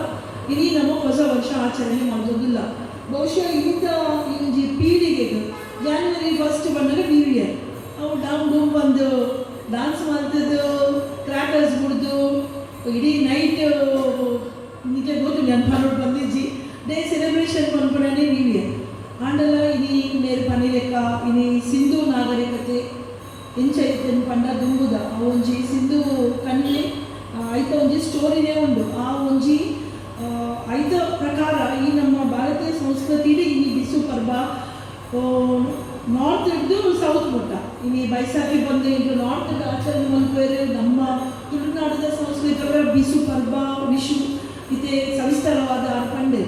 ಇಡೀ ನಮ್ಮ ಹೊಸ ವರ್ಷ ಆಚರಣೆ ಮಾಡೋದಿಲ್ಲ ಬಹುಶಃ ಇಂಥ ಈ ಪೀಳಿಗೆಗೆ ಜಾನ್ವರಿ 1 ಬಂದಾಗ ನ್ಯೂ ಇಯರ್ ಅವು ನಾವು ಒಂದು ಡ್ಯಾನ್ಸ್ ಮಾಡ್ತದ್ದು ಕ್ರ್ಯಾಕರ್ಸ್ ಬಿಡ್ದು ಇಡೀ ನೈಟ್ ನಿಜ ಗೊತ್ತು ನೆನಪು ಬಂದಿಜ್ಜಿ ಡೇ ಸೆಲೆಬ್ರೇಷನ್ ಪನ್ಪಡನೆ ನ್ಯೂ ಇಯರ್ ಆಂಡಲ ಇನಿ ನೇರು ಪನಿ ಲೆಕ್ಕ ಇನಿ ಸಿಂಧು ನಾಗರಿಕತೆ ಎಂಚೈತನ್ ಪಂಡ ದುಂಬುದ ಆ ಒಂಜಿ ಸಿಂಧು ಕಣ್ಣಿ ಐತ ಒಂಜಿ ಸ್ಟೋರಿನೇ ಉಂಡು ಆ ಒಂಜಿ ಐತ ಪ್ರಕಾರ ಈ ನಮ್ಮ ಭಾರತೀಯ ಸಂಸ್ಕೃತಿಲಿ ಈ ಬಿಸು ಪರ್ವ ನಾರ್ತ್ ಹಿಡಿದು ಸೌತ್ ಮುಟ್ಟ ಇನಿ ಬೈಸಾಖಿ ಬಂದು ಇದು ನಾರ್ತ್ ಆಚರಣೆ ಮಲ್ಪೇರು ನಮ್ಮ ತುಳುನಾಡದ ಸಂಸ್ಕೃತಿ ಬಿಸು ಪರ್ವ ವಿಶು ಇತೆ ಸವಿಸ್ತರವಾದ ಪಂಡೆ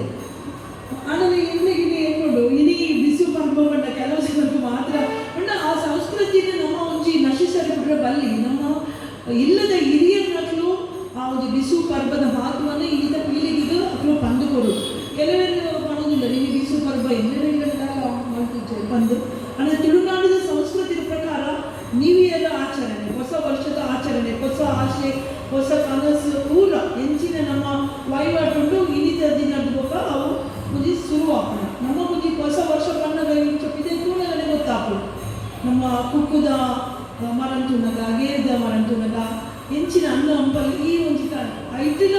ಆಮೇಲೆ ಇಲ್ಲಿಗೆ ಏನ್ಕೊಂಡು ಇಡೀ ಬಿಸು ಪರ್ವ ಬಂಡ ಕೆಲವು ಜನಕ್ಕೆ ಮಾತ್ರ ಬಣ್ಣ ಆ ಸಂಸ್ಕೃತಿನ ನಮ್ಮ ಒಂಜಿ ನಶಿಸಲು ಬಿಟ್ಟರೆ ಬಲ್ಲಿ ನಮ್ಮ ಇಲ್ಲದ ಹಿರಿಯರ ಮಕ್ಕಳು ಆ ಒಂದು ಬಿಸು ಪರ್ವದ ಮಹತ್ವವನ್ನು ಇಲ್ಲಿಂದ ಪೀಳಿಗೆಗೆ ಅಥವಾ ಪಂದುಕೊಡು ಕೆಲವೆಲ್ಲ ಮಾಡೋದಿಲ್ಲ ನಿಮಗೆ ಬಿಸು ಪರ್ವ ಎಲ್ಲರೆಲ್ಲ ಮಾಡ್ತಿದ್ದೆ ಬಂದು ಅಂದರೆ ತುಳುನಾಡಿನ ಸಂಸ್ಕೃತಿಯ ಪ್ರಕಾರ ನ್ಯೂ ಇಯರ್ ಆಚರಣೆ ಹೊಸ ವರ್ಷದ ಆಚರಣೆ ಹೊಸ ಆಶೆ ಹೊಸ ಕನಸು ಪೂರ ಹೆಂಚಿನ ನಮ್ಮ ವಹಿವಾಟುಂಡು ಇನ್ನಿತ ದಿನದ ಬೊಕ್ಕ ಅವು ಮುಂದೆ ಶುರುವಾಗೋಣ ನಮ್ಮ ಮುಂದೆ ಹೊಸ ವರ್ಷ ಬಣ್ಣದ ಚೊಪ್ಪಿದೆ ತೂಣಗಳೇ ಗೊತ್ತಾಪು ನಮ್ಮ ಕುಕ್ಕುದ ಮರಂತುನಗ ಗೇರ್ದ ಮರಂತುನಗ ಹೆಂಚಿನ ಅನ್ನ ಹಂಪಲ್ಲಿ ಈ ಒಂಜಿ ಐಟಿನ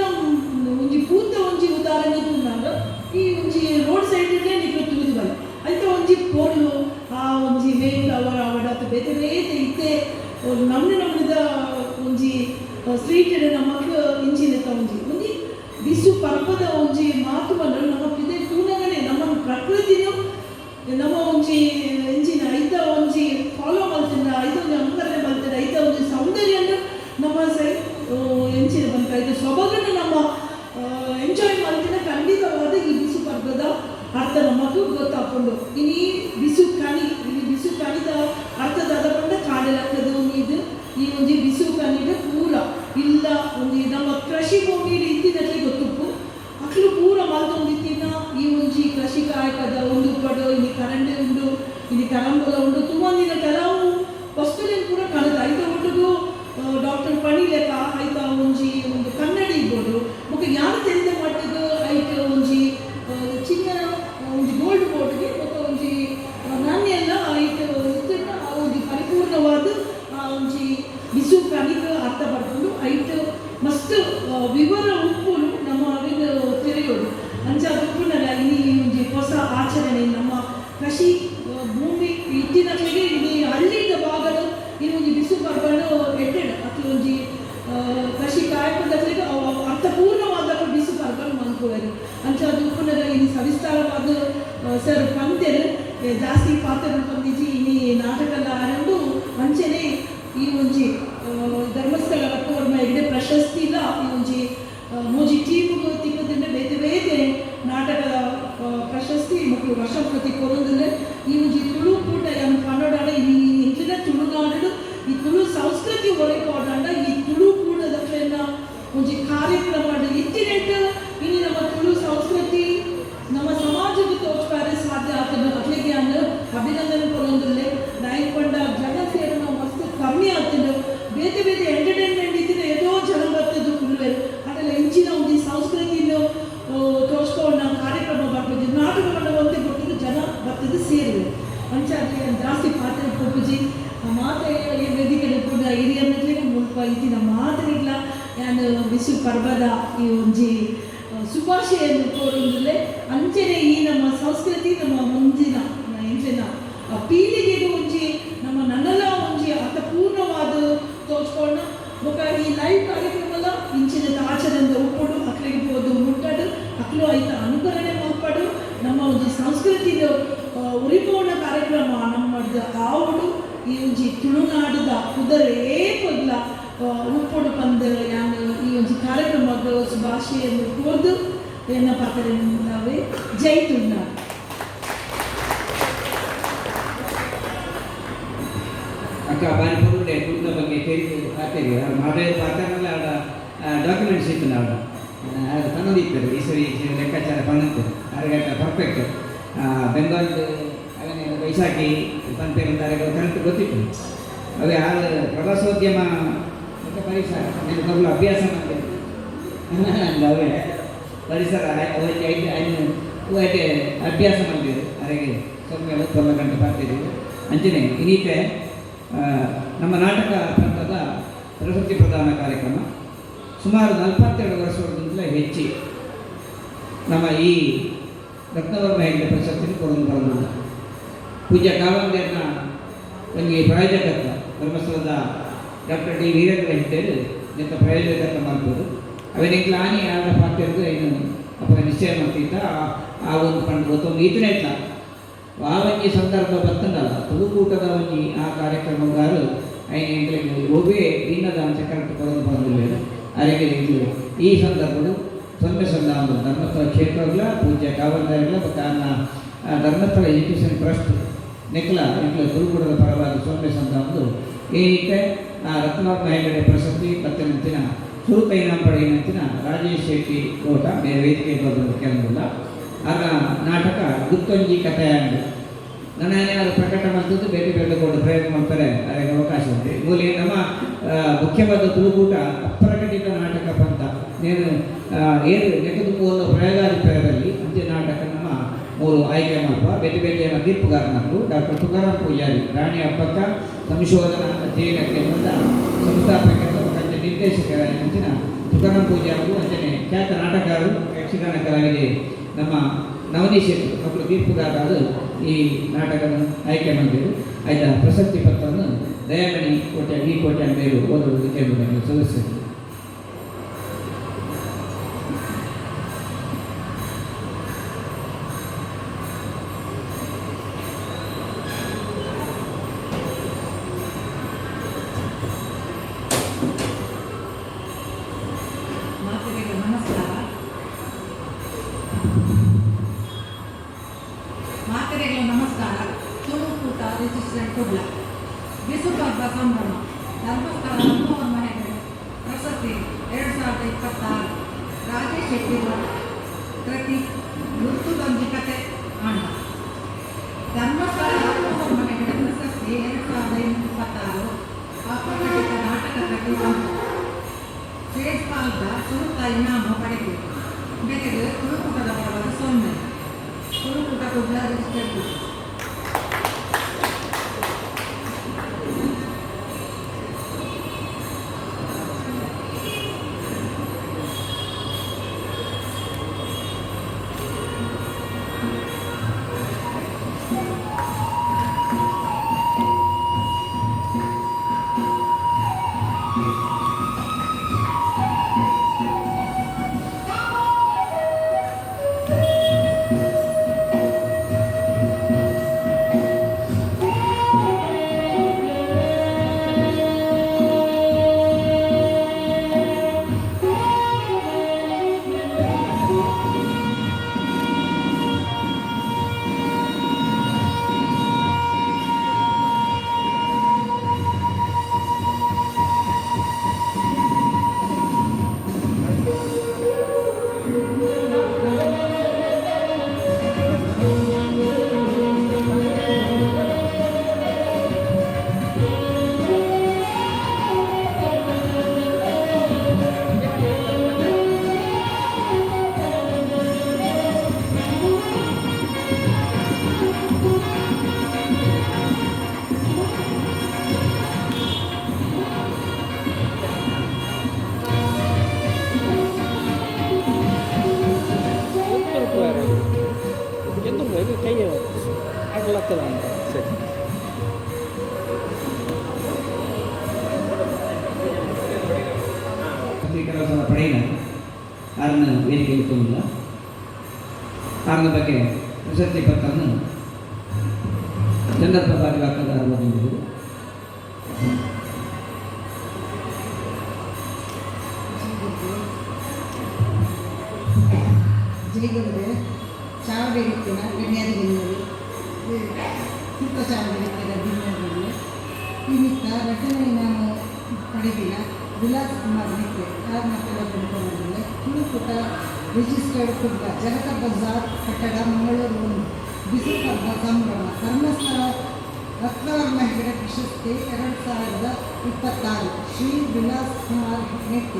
ಒಂಜಿ ಪೂತ ಒಂಜಿ ಉದಾಹರಣೆ ತೂನಾಗ ಈ ಒಂಜಿ ರೋಡ್ ಸೈಡ್ಲೇ ನಿಕ್ಲು ತೂದು ಬಲ್ಲ ಐತೆ ಒಂಜಿ ಪೋಲು ಆ ಒಂಜಿ ಮೇಲ್ ಅವರ ಅವಡತ್ತು ಬೇತೆ ಬೇತೆ ಇತ್ತೆ ನಮ್ಮದ ಒಂಜಿ ಸ್ಟ್ರೀಟ್ ನಮಗೆ ಇಂಚಿನ ಒಂಜಿ ಒಂಜಿ ಬಿಸು ಪರ್ವದ ಒಂಜಿ ಮಾತು ಬಂದ್ರೆ ನಮ್ಮ ಪಿದೆ ತೂನಗನೆ ನಮ್ಮ ಪ್ರಕೃತಿನೂ ನಮ್ಮ ಒಂಜಿ ಇಂಚಿನ ಐತ ಒಂಜಿ ಫಾಲೋ ಮಾಡ್ತಿದ್ದ ಐತ ಒಂಜಿ ಅನುಕರಣೆ ಮಾಡ್ತಿದ್ದ ಐತ ಒಂಜಿ ಸೌಂದರ್ಯನ ನಮ್ಮ ಸೈಡ್ ಎಂಚಿನ ಬಂತ ಐತೆ ಸೊಬಗನ್ನು ನಮ್ಮ ಎಂಜಾಯ್ ಮಾಡ್ತಿದ್ದ ಖಂಡಿತವಾದ ಈ ಬಿಸು ಪರ್ವದ ಅರ್ಥ ನಮಗೂ ಗೊತ್ತಾಕೊಂಡು ಇನಿ ಬಿಸು ಕಣಿದ ಅರ್ಥದಾದ ಪಂಡ ಕಾಡಲಕ್ಕದ ಇದು ಈ ಒಂಜಿ ಬಿಸು ಕಣಿದ ಪೂರ ಇಲ್ಲ ಒಂದು ನಮ್ಮ ಕೃಷಿ ಭೂಮಿಯಲ್ಲಿ ಇತ್ತಿನಕ್ಕೆ ಗೊತ್ತುಪ್ಪು ಮಕ್ಕಳು ಪೂರ ಮಲ್ತೊಂದಿತ್ತಿನ ಈ ಒಂಜಿ ಕೃಷಿ ಕಾಯಕದ ಒಂದು ಪಡು ಇಲ್ಲಿ ಕರೆಂಟ್ ಉಂಡು ಇಲ್ಲಿ ಕರಂಬಲ ಉಂಡು ತುಂಬಂದಿನ ಕೆಲವು ವಸ್ತುಗಳನ್ನು ಕೂಡ ಕಳೆದ ಐತ ಒಟ್ಟಿಗೂ ಡಾಕ್ಟರ್ ಪಣಿಲೆಕ ಐತ ಒಂಜಿ ಒಂದು ಕನ್ನಡಿ ಇರ್ಬೋದು ಮುಖ ಯಾರು ತಿಳಿದ ಮಟ್ಟದ ಐತ ಒಂಜಿ ಚಿನ್ನ ಒಂಜಿ ಗೋಲ್ಡ್ ಬೋರ್ಡ್ಗೆ ಮತ್ತು ಒಂಜಿ ನಾಣ್ಯ ಎಲ್ಲ ಐತ ಇದನ್ನ ಒಂದು ಪರಿಪೂರ್ಣವಾದ ಒಂಜಿ ಬಿಸು ಕಣಿಗ ಅರ್ಥ ಬರ್ಕೊಂಡು ಐಟ್ ಮಸ್ತ್ ವಿವರ ಉಪ್ಪುಲು ನಮ್ಮ ಅವಿನ ತೆರೆಯೋದು ಅಂಚಾದ ಉಪ್ಪುನಲ್ಲ ಇಲ್ಲಿ ಒಂಜಿ ಹೊಸ ಆಚರಣೆ ನಮ್ಮ ಕೃಷಿ ಭೂಮಿ ಇತ್ತಿನಗಳಿಗೆ ಇಲ್ಲಿ ಹಳ್ಳಿದ ಭಾಗಲು ಇಲ್ಲಿ ಒಂಜಿ ಬಿಸು ಪರ್ಬನ್ನು ಎಟ್ಟೆಡ ಅಕ್ಲು ಒಂಜಿ ಕೃಷಿ ಕಾಯಕದಲ್ಲಿ ಅರ್ಥಪೂರ್ಣವಾದ ಬಿಸು ಪರ್ಬನ್ನು ಮನ್ಕೋರು ಅಂಚಾದ ಉಪ್ಪುನದ ಇಲ್ಲಿ ಸವಿಸ್ತಾರವಾದ ಸರ್ ಪಂತೆರು ಜಾಸ್ತಿ ಪಾತ್ರ ಹೊಂದಿಜಿ ಇಲ್ಲಿ ನಾಟಕದ ಆರಂಡು ಅಂಚನೆ ಈ ಒಂಜಿ ಧರ್ಮಸ್ಥಳ ರತ್ನವರ್ಮ ಹೆಗ್ಡೆ ಪ್ರಶಸ್ತಿ ಇಲ್ಲ ಈ ಒಂಜಿ ಮೂಜಿ ಟೀಮ್ಗೂ ತಿಕ್ಕದಿಂದ ಬೇತೆ ಬೇತೆ ನಾಟಕದ ಪ್ರಶಸ್ತಿ ಮಕ್ಕಳು ವರ್ಷ ಪ್ರತಿ ಕೊರೋದಿಲ್ಲ ಈ ಒಂಜಿ ತುಳು ಕೂಟ ಏನು ಕನ್ನಡ ಈ ಇಂಚಿನ ತುಳುನಾಡು ಈ ತುಳು ಸಂಸ್ಕೃತಿ ಹೊರಕೋಡಾಂಡ ಈ ತುಳು ಕೂಡದ ಒಂಜಿ ಕಾರ್ಯಕ್ರಮ ಇತ್ತಿನೆಟ್ಟು ಇನ್ನು ನಮ್ಮ ತುಳು ಸಂಸ್ಕೃತಿ ನಮ್ಮ ಸಮಾಜಕ್ಕೆ ತೋರ್ಸ್ಪಾರೆ ಸಾಧ್ಯ ಆಗ್ತದೆ ಅಟ್ಲಿಗೆ ಅಂದ್ರೆ ಅಭಿನಂದನೆ ಕೊಡೋದಿಲ್ಲ ನಾಯಕ್ ಪಂಡ ಜನ ಸೇರೋಣ ಮಸ್ತ್ ಕಮ್ಮಿ ಆಗ್ತದೆ ಬೇತೆ ಬೇತೆ ಎಂಟರ್ಟೈನ್ಮೆಂಟ್ ಇದ್ದರೆ ಏದೋ ಜನ ಬರ್ತದ್ದು ಫುಲ್ವೇ ಅದೆಲ್ಲ ಇಂಚಿನ ಒಂದು ಸಂಸ್ಕೃತಿಯನ್ನು ತೋರಿಸ್ಕೊಂಡು ನಾವು ಕಾರ್ಯಕ್ರಮ ಬರ್ಬೋದು ನಾಟಕವನ್ನು ಒಂದೇ ಕೊಟ್ಟು ಜನ ಬರ್ತದೆ ಸೇರಿವೆ ಅಂಚಾಗಿ ಜಾಸ್ತಿ ಪಾತ್ರ ಕೊಪ್ಪುಜಿ ಮಾತೆ ವೇದಿಕೆ ಕೂಡ ಹಿರಿಯರಿಗೆ ಮುಲ್ಪ ಇದ್ದಿನ ಮಾತರಿಲ್ಲ ನಾನು ಬಿಸು ಪರ್ವದ ಈ ಒಂಜಿ ಶುಭಾಶಯನ್ನು ಕೋರುವುದಿಲ್ಲೇ ಅಂಚನೆ ಈ ನಮ್ಮ ಸಂಸ್ಕೃತಿ ನಮ್ಮ ಮುಂದಿನ ಎಂಚಿನ ಪೀಳಿಗೆಗೆ ಒಂಜಿ ನಮ್ಮ ನನ್ನೆಲ್ಲ ಒಂಜಿ ಅರ್ಥಪೂರ್ಣವಾದ ತೋರ್ಸ್ಕೊಂಡು ಮುಖ ಈ ಲೈವ್ ಕಾರ್ಯಕ್ರಮದ ಇಂಚಿನ ಆಚರಣೆ ಉಪ್ಪಡು ಅಕ್ಲಿಗೆ ಹೋದು ಮುಟ್ಟಡು ಅಕ್ಲು ಐತ ಅನುಕರಣೆ ಮಾಡ್ಪಡು ನಮ್ಮ ಒಂದು ಸಂಸ್ಕೃತಿದ ಉರಿಪೋಣ ಕಾರ್ಯಕ್ರಮ ನಮ್ಮದ ಆವುಡು ಈ ಒಂಜಿ ತುಳುನಾಡದ ಕುದುರೆ ಪೊದ್ಲ ಉಪ್ಪಡು ಪಂದ ಈ ಒಂದು ಕಾರ್ಯಕ್ರಮದ ಶುಭಾಶಯನ್ನು ಕೋರ್ದು ಎನ್ನ ಪಾತ್ರವೇ ಜೈ ತುಳುನಾಡು. ಅಕ್ಕ ಬಾರಿ ಪುರುಡೆ ತುಳುನ ಬಗ್ಗೆ ಕೇಳಿ ಹಾಕ್ತೇವೆ ಮಾದೇ ಪಾತ್ರನೆಲ್ಲ ಆಡ ಡಾಕ್ಯುಮೆಂಟ್ಸ್ ಇತ್ತು ನಾವು ಅದು ಪನ್ನೊಂದಿತ್ತು ಈ ಸರಿ ಲೆಕ್ಕಾಚಾರ ಪನ್ನೊಂದು ಅರಗಟ್ಟ ಪರ್ಫೆಕ್ಟ್ ಬೆಂಗಾಲ್ ಅವನೇ ವೈಶಾಖಿ ಪಂಪೇರು ಕರೆಕ್ಟ್ ಗೊತ್ತಿತ್ತು ಅವೇ ಆರು ಪ್ರವಾಸೋದ್ಯಮ ಪರಿಸರ నేను ಮೊದಲು ಅಭ್ಯಾಸ ಮಾಡ್ತೇನೆ ಅವೇ ಪರಿಸರ ಐದು ಅಭ್ಯಾಸ ಮಾಡಿದ್ರು ಅರೆಗೆ ಸೊಮ್ಮೆ 9 ಗಂಟೆ ಬರ್ತಿದ್ದೀವಿ ಅಂಚನೆ ಇನ್ನೀತೆ ನಮ್ಮ ನಾಟಕ ಪಂಥದ ಪ್ರಶಸ್ತಿ ಪ್ರದಾನ ಕಾರ್ಯಕ್ರಮ ಸುಮಾರು 42 ವರ್ಷಗಳಿಂದಲೇ ಹೆಚ್ಚಿ ನಮ್ಮ ಈ ರತ್ನವರ್ಮ ಹೆಗ್ಡೆ ಪ್ರಶಸ್ತಿని ಕೊಡೋದು ಪೂಜ್ಯ ಕಾವಂದೇರ್ನ ಒಂದು ಪ್ರಾಯೋಜಕತ್ವ ಧರ್ಮಸ್ಥಳದ ಡಾಕ್ಟರ್ ಡಿ ವೀರೇಂದ್ರ ಹೆಗ್ಡೆರು ಇಂಥ ಪ್ರಾಯೋಜಕತ್ವ ಮಾಡ್ಬೋದು ಅವನಿಗೆ ಆನೆ ಆದ ಪಾತ್ರದ್ದು ಏನು ಅಪ್ಪ ನಿಶ್ಚಯ ಮಾಡ್ತಿದ್ದ ಆ ಒಂದು ಪಂಡ ಗೊತ್ತೊಂದು ಈತನೇ ಇಲ್ಲ ಆ ಒಂಜಿ ಸಂದರ್ಭ ಬರ್ತದಲ್ಲ ತುಳುಕೂಟದ ಒಂಜಿ ಆ ಕಾರ್ಯಕ್ರಮಗಾರು ಐನ ಎಂಟ್ರಿಗೆ ಒಬ್ಬೇ ದಿನದ ಅಂಚ ಕರೆಕ್ಟ್ ಕೊಡೋದು ಬಂದಿಲ್ಲ ಅರೆಗೆ ಈ ಸಂದರ್ಭಗಳು ಸೊನ್ನೆ ಒಂದು ಧರ್ಮಸ್ಥಳ ಕ್ಷೇತ್ರಗಳ ಪೂಜ್ಯ ಕಾವಂದರಿಗಳ ಮತ್ತು ಧರ್ಮಸ್ಥಳ ಎಜುಕೇಷನ್ ಟ್ರಸ್ಟ್ ನೆಕ್ಲ ತುಳುಕೂಟದ ಪರವಾಗಿ ಸೊನ್ನೆ ಒಂದು ಏನಕ್ಕೆ ರತ್ನವರ್ಮ ಹೆಗ್ಡೆ ಪ್ರಶಸ್ತಿ ಪತ್ತನಂತಿನ ಸುರುಕೈನಂಪಡೆಯಂತಿನ ರಾಜೇಶ್ ಶೆಟ್ಟಿ ಓಟ ಬೇರೆ ವೇದಿಕೆ ಬರೋದು ಕೆಲವಿಲ್ಲ ಆಗ ನಾಟಕ ಗುತ್ತೊಂಜಿ ಕಥೆಯಾಂಡು ನನ್ನ ಏನಾದ್ರು ಪ್ರಕಟ ಮಾಡ್ತಿದ್ದು ಬೇರೆ ಬೇರೆ ಕೊಟ್ಟು ಪ್ರಯತ್ನ ಮಾಡ್ತಾರೆ ಅದಕ್ಕೆ ಅವಕಾಶ ಉಂಟು ಮೂಲೆ ನಮ್ಮ ಮುಖ್ಯವಾದ ತುಳುಕೂಟ ಅಪ್ರಕಟಿತ ನಾಟಕ ಪಂಥ నేను ಏನು ನೆಗದು ಮೂಲ ಪ್ರಯೋಗಾಧಿಕಾರದಲ್ಲಿ ಅಂತ್ಯ ನಾಟಕ ನಮ್ಮ ಮೂರು ಆಯ್ಕೆ ಮಾಡುವ ಬೇರೆ ಬೇರೆ ತೀರ್ಪುಗಾರನರು ಡಾಕ್ಟರ್ ತುಕಾರಾಮ್ ಪೂಜಾರಿ ರಾಣಿ ಹಬ್ಬಕ್ಕ ಸಂಶೋಧನಾ ಅಧ್ಯಯನ ಕೇಂದ್ರದ ಸಂಸ್ಥಾಪಕರು ಮತ್ತು ನಿರ್ದೇಶಕರ ಅಂಚಿನ ತುಕಾರಾಮ್ ಪೂಜಾರಿಗೂ ಅಂಚನೆ ಖ್ಯಾತ ನಾಟಕರು ಯಕ್ಷಗಾನ ಕಲಾವಿದೆ ನಮ್ಮ ನವನಿಷೇಧರು ಮಕ್ಕಳು ತೀರ್ಪುಗಾರರು ಈ ನಾಟಕದ ಆಯ್ಕೆ ಮಾಡಿದರು. ಆಯ್ತಾ ಪ್ರಶಸ್ತಿ ಪತ್ರವನ್ನು ದಯಾಮಣಿ ಕೋಟೆ ಈ ಕೋಟೆ ಮೇಲು ಓದುವುದು ಕೇಳುವುದನ್ನು ಸದಸ್ಯರು. ಮಾತುಗಳಿಗೆ ನಮಸ್ಕಾರ. ಮಾತುಗಳಿಗೆ ನಮಸ್ಕಾರ. ತುಳುಕೂಟ ರಿಜಿಸ್ಟರ್ ಕುಡ್ಲ ಬಿಸುಪರ್ವ ಸಂಭ್ರಮ ಧರ್ಮಸ್ಥಳ ರಾಮವರ್ಮ ಹೆಗಡೆ ಪ್ರಶಸ್ತಿ 2026 ರಾಜೇಶ್ ಶೆಟ್ಟಿ ಕೃತಿ ಗುರುತುದೊಂದು ಕತೆ ಅಣ್ಣ. ಧರ್ಮಸ್ಥಳ ರಾಮವರ್ಮ ಹೆಗಡೆ ಪ್ರಶಸ್ತಿ 2026 ಅಪ್ರಕಟಿತ ನಾಟಕ ಕೃತಿ ಬಂತು. ಸ್ಟೇಜ್ ಪಾಲ್ದ ಸುರುತ್ತ ಇನಾಮ ಪಡೆದಿದೆ. ಬೆಲೆಗೆ ತುಳುಕೂಟದ ಪರವಾದ 0 ತುಳುಕೂಟ ಕುಡ್ಲ ರಿಜಿಸ್ಟರ್. ಕೆಲಸದ ಪಡೆಯಿಲ್ಲ ಕಾರಣ ವೇದಿಕೆ ಇಟ್ಟುವುದಿಲ್ಲ. ಕಾರಣ ಬಗ್ಗೆ ಪ್ರಶಸ್ತಿ ಪತ್ರವನ್ನು ಚಂದ್ರಪ್ರಭಾ ಇಲಾಖೆದಾರರು ಬಂದಿದ್ದರು. ಜೈಗುರುವೆ ಚಾವಡಿರುತ್ತಿನ ಗಣ್ಯಾಧಿಗಿನ್ನರು ಸುತ್ತ ಚಾವಡಿರುತ್ತಿನ ಭಿನ್ನಗಳು ಈ ನಿಮಿತ್ತ ರಚನೆ ನಾನು ಪಡೆದಿಲ್ಲ. ವಿಲಾಸ್ ಕುಮಾರ್ ನಿತ್ಯ ಕಾರಣ ಪಡ್ಕೊಂಡಿಲ್ಲ. ತುಳುಕೂಟ ರಿಜಿಸ್ಟರ್ಡ್ ಕುಡ್ಲ ಜಗತ ಬಜಾರ್ ಕಟ್ಟಡ ಮಂಗಳೂರು 1 ಬಿಸುಪರ್ವ ಸಂಭ್ರಮ ಧರ್ಮಸ್ಥಳ ರತ್ನವರ್ಮ ಹೆಗಡೆ ಪ್ರಶಸ್ತಿ 2026 ಶ್ರೀ ವಿಲಾಸ್ ಕುಮಾರ್ ನಿತ್ಯ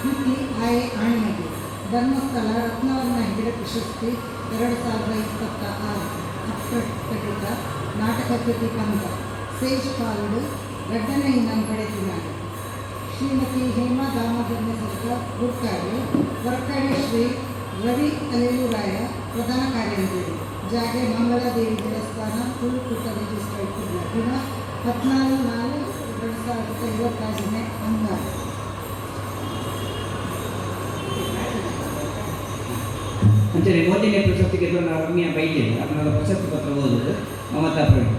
ಕೃತಿ ಆಯೆ ಆಣಿಗೆ ಧರ್ಮಸ್ಥಳ ರತ್ನವರ್ಮ ಹೆಗಡೆ ಪ್ರಶಸ್ತಿ 2026 ಅಪ್ರಕಟಿತ ನಾಟಕ ಕೃತಿ ಪಂಥ ಸೇಜ್ ಪಾಲ್ಡು 2ನೇ ಇನಾಮ ಪಡೆದಿದ್ದಾರೆ. ಶ್ರೀಮತಿ ಹೇಮಾ ದಾಮೋದರನ ಸರ್ಕಾರ ಗುರ್ಕಾಡಿ ವರ್ಕಾಡಿ ಶ್ರೀ ರವಿ ಅಲೆಯೂರಾಯ ಪ್ರಧಾನ ಕಾರ್ಯದರ್ಶಿ ಜಾಗೆ ಮಂಗಳಾದೇವಿ ದೇವಸ್ಥಾನ ತುಳುಕೂಟ ರಿಜಿಸ್ಟರ್ಡ್ ಕುಡ್ಲ ದಿನ 14/4/2026 ಅಂಗಾರ. ಅಂಚನೆ 1ನೇ ಪ್ರಶಸ್ತಿ ಗೆದ್ದ ರಮ್ಯಾ ಬೈಜೆ ಅದರ ಪ್ರಶಸ್ತಿ ಪತ್ರ ಓದುವುದು ಮಮತಾ ಪ್ರವೀಣ್.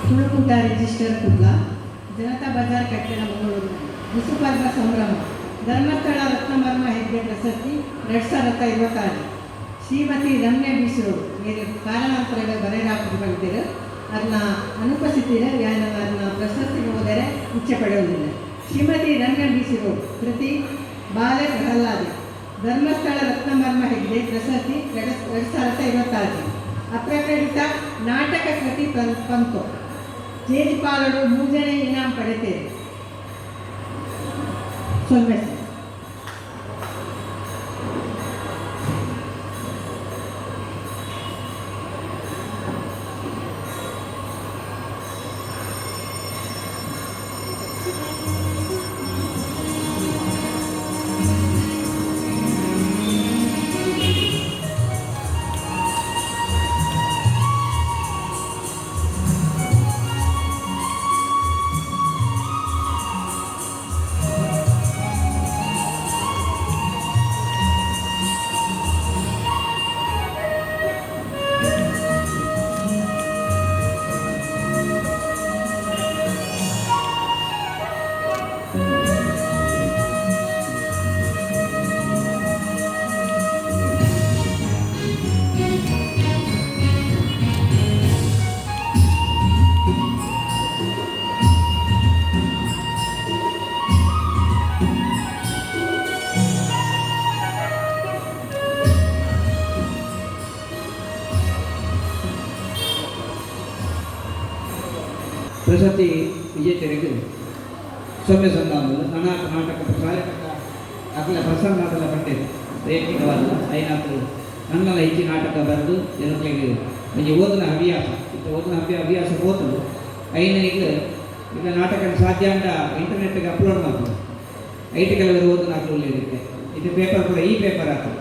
ತುಳುಕೂಟ ರಿಜಿಸ್ಟರ್ ಕುಡ್ಲ ಜನತಾ ಬಜಾರ್ ಕಟ್ಟಡ ಮಂಗಳೂರು ಬಿಸುಪರ್ವ ಸಂಭ್ರಮ ಧರ್ಮಸ್ಥಳ ರತ್ನವರ್ಮ ಹೆಗ್ಡೆ ಪ್ರಶಸ್ತಿ 2026 ಶ್ರೀಮತಿ ರಮ್ಯಾ ಬೀಸರು ಏನು ಕಾರಣಾಂತರಗಳು ಬರೆಯಲಾಗಿ ಬಂದಿರು ಅದನ್ನ ಅನುಪಸ್ಥಿತಿರ ಯಾರು ಅದನ್ನ ಪ್ರಶಸ್ತಿ ಹೋದರೆ ಇಚ್ಛೆ ಪಡೆಯುವುದಿಲ್ಲ. ಶ್ರೀಮತಿ ರಮ್ಯಾ ಬೀಸರು ಕೃತಿ ಬಾಲೆ ಪ್ರಹ್ಲಾದ ಧರ್ಮಸ್ಥಳ ರತ್ನವರ್ಮ ಹೆಗ್ಡೆ ಪ್ರಶಸ್ತಿ 2026 ಅಪ್ರಕಟಿತ ನಾಟಕ ಕೃತಿ ಪಂತು ಜೇಜ್ಪಾಲರು 3ನೇ ಇನಾಮ ಪಡೆಯುತ್ತೇವೆ. ಸೊನ್ನೆ ಪ್ರಶಸ್ತಿ ವಿಜೇತರಿಗೆ ಸೊಮ್ಮೆ ಸಂದಾಮಲು ನನಾಥ ನಾಟಕ ಕಾರ್ಯಕರ್ತ ಅಗಲ ಪ್ರಸನ್ನದಲ್ಲ ಪಟ್ಟೆ ವೈಯಕ್ತಿಕವಾದ ಐನಾಥರು ನನ್ನೆಲ್ಲ ಹೆಚ್ಚಿನ ನಾಟಕ ಬರೆದು ಜನಗಳಿಗೆ ಒಂಜಿ ಓದಿನ ಹವ್ಯಾಸ ಇತ್ತು ಓದಿನ ಹವ್ಯಾಸ ಹೋತಲು ಐನಿಗೆ ಈಗ ನಾಟಕ ಸಾಧ್ಯ ಅಂತ ಇಂಟರ್ನೆಟ್ಗೆ ಅಪ್ಲೋಡ್ ಮಾಡ್ತಾರೆ ಐಟಿ ಕೆಲವರು ಓದಿನ ಹಾಕಲು ಇರುತ್ತೆ ಇದು ಪೇಪರ್ ಕೂಡ ಈ ಪೇಪರ್ ಹಾಕಲು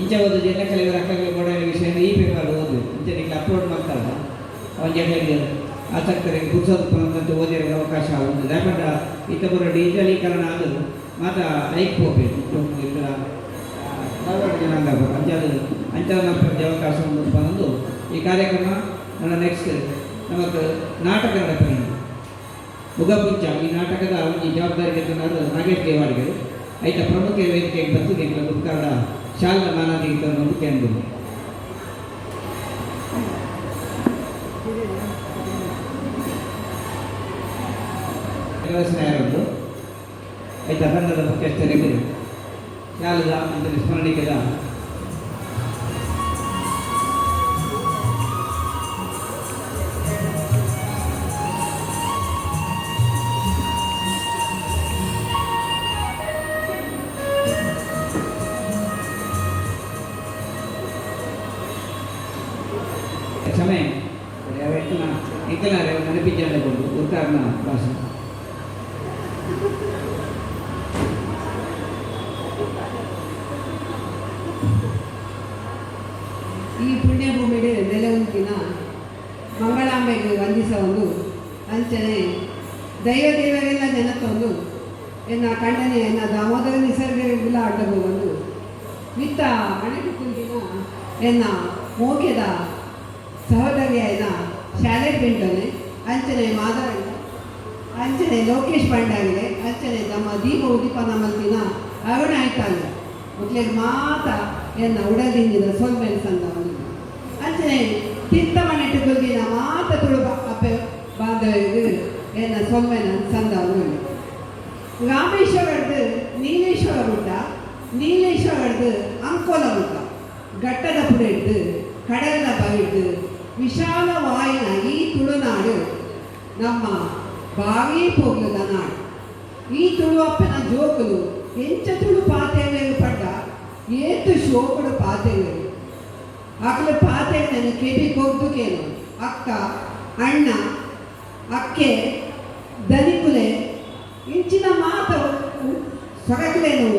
ಇಂಚ ಓದು ಜನ ಕೆಲವರು ಅಕ್ಕಗಳಿಗೆ ಕೊಡೋ ವಿಷಯ ಈ ಪೇಪರ್ ಓದು ಇಂಚ ನೀವು ಅಪ್ಲೋಡ್ ಮಾಡ್ತಾರಲ್ಲ ಅವನ ಜನರಿಗೆ ಆಸಕ್ತರಿಗೆ ಪುಸ್ತಕ ಓದಿರೋ ಅವಕಾಶ ಒಂದು ಯಾಕಂದ್ರೆ ಇತರ ಡಿಜಿಟಲೀಕರಣ ಆದರೂ ಮಾತ್ರ ಐಕ್ ಹೋಗ್ಬೇಕು ಇಲ್ಲ ಜನಾಂಗ ಅಂಚದ ಅವಕಾಶ ಬಂದು ಈ ಕಾರ್ಯಕ್ರಮ ನನ್ನ ನೆಕ್ಸ್ಟ್ ನಮಗೆ ನಾಟಕ ನಡೆಪಣೆ ಮುಗಪುಂಚ ಈ ನಾಟಕದ ಒಂದು ಜವಾಬ್ದಾರಿ ನಾಗೇಶ್ ದೇವಾಡಿಗರು ಐತ ಪ್ರಮುಖ ವೇದಿಕೆಗೆ ಬಂದಿದೆ ಉತ್ಕರಣ ಶಾಲಾ ಮಾನವೀಕರಣ ಮುಖ್ಯ ಅಂದರು ಯಾರೊಂದು ಐತ ತಂಡದ ಮುಖ್ಯಸ್ಥರಿಗೆ ಶಾಲದ ಅಂತ ಸ್ಮರಣಿಕೆದ ಕ್ಷಮೆ ಎಂಕಲಾರೆ ನೆನಪಿಜ್ಜಾಂಡ ಕೊಂಡು ಉತ್ಕಾರಣ ಭಾಷೆ ಈ ಪುಣ್ಯಭೂಮಿಗೆ ನೆಲೆ ಉಂಟಿನ ಮಂಗಳಾಂಬೆಗೆ ವಂದಿಸಬಹುದು ಅಂಚನೆ ದೈವದೇವರೆಲ್ಲ ನೆನಪೊಂದು ಎನ್ನ ಕಂಡನೆ ಎನ್ನ ದಾಮೋದರ ನಿಸರ್ಗರೆಲ್ಲ ಅಡ್ಡಬಹುದು ಮಿತ್ತ ಅಣೆಗೆ ಕುಂದಿನ ಎನ್ನ ಮೋಕ್ಯದ ಸಹೋದರಿಯಾದ ಶಾಲೆಟ್ ಬಿಂಟನೆ ಅಂಚನೆ ಮಾಧವ ಅಂಚನೆ ಲೋಕೇಶ್ ಬಂಡಾಗಿದೆ ಅಂಚನೆ ನಮ್ಮ ದೀಪ ಉದೀಪನ ಮಲ್ತಿನ ಅರುಣ ಆಯ್ತಾಗ ಮಕ್ಳಿಗೆ ಮಾತ ಎನ್ನ ಉಡದಿಂದಿನ ಸೊಲ್ಮೆನ್ ಸಂದವನು ಅಂಚನೆ ತಿಂತಮನೆಟ್ಟು ಗುಲ್ದಿನ ಮಾತ ತುಳು ಅಪ್ಪೆ ಬಾಂಧವ್ಯದು ಎನ್ನ ಸೊಲ್ಮೆನ ಸಂದವನು ರಾಮೇಶ್ವರದ್ದು ನೀಲೇಶ್ವರ ಗುಡ್ಡ ನೀಲೇಶ್ವರದ್ದು ಅಂಕೋಲ ಗುಡ್ಡ ಘಟ್ಟದ ಪುಡೆಡ್ದು ಕಡಲದ ಬೈಡ್ದು ವಿಶಾಲವಾಯಿನ ಈ ತುಳುನಾಡು ನಮ್ಮ ಬಾವಿ ಪೋಗ್ಲದ ನಾಡು ಈ ತುಳುವಪ್ಪನ ಜೋಗುಲು ಎಂಚ ತುಳು ಪಾತೆಗಳು ಪಡ್ಡ ಏತು ಶೋಕಡು ಪಾತೆಗಳು ಅಕ್ಲ ಪಾತೆಗಳನ್ನು ಕೆಬಿ ಕೊಗ್ದುಕೇನು ಅಕ್ಕ ಅಣ್ಣ ಅಕ್ಕೆ ದನಿಕುಲೆ ಇಂಚಿನ ಮಾತು ಸೊಗಕ್ಲೇನು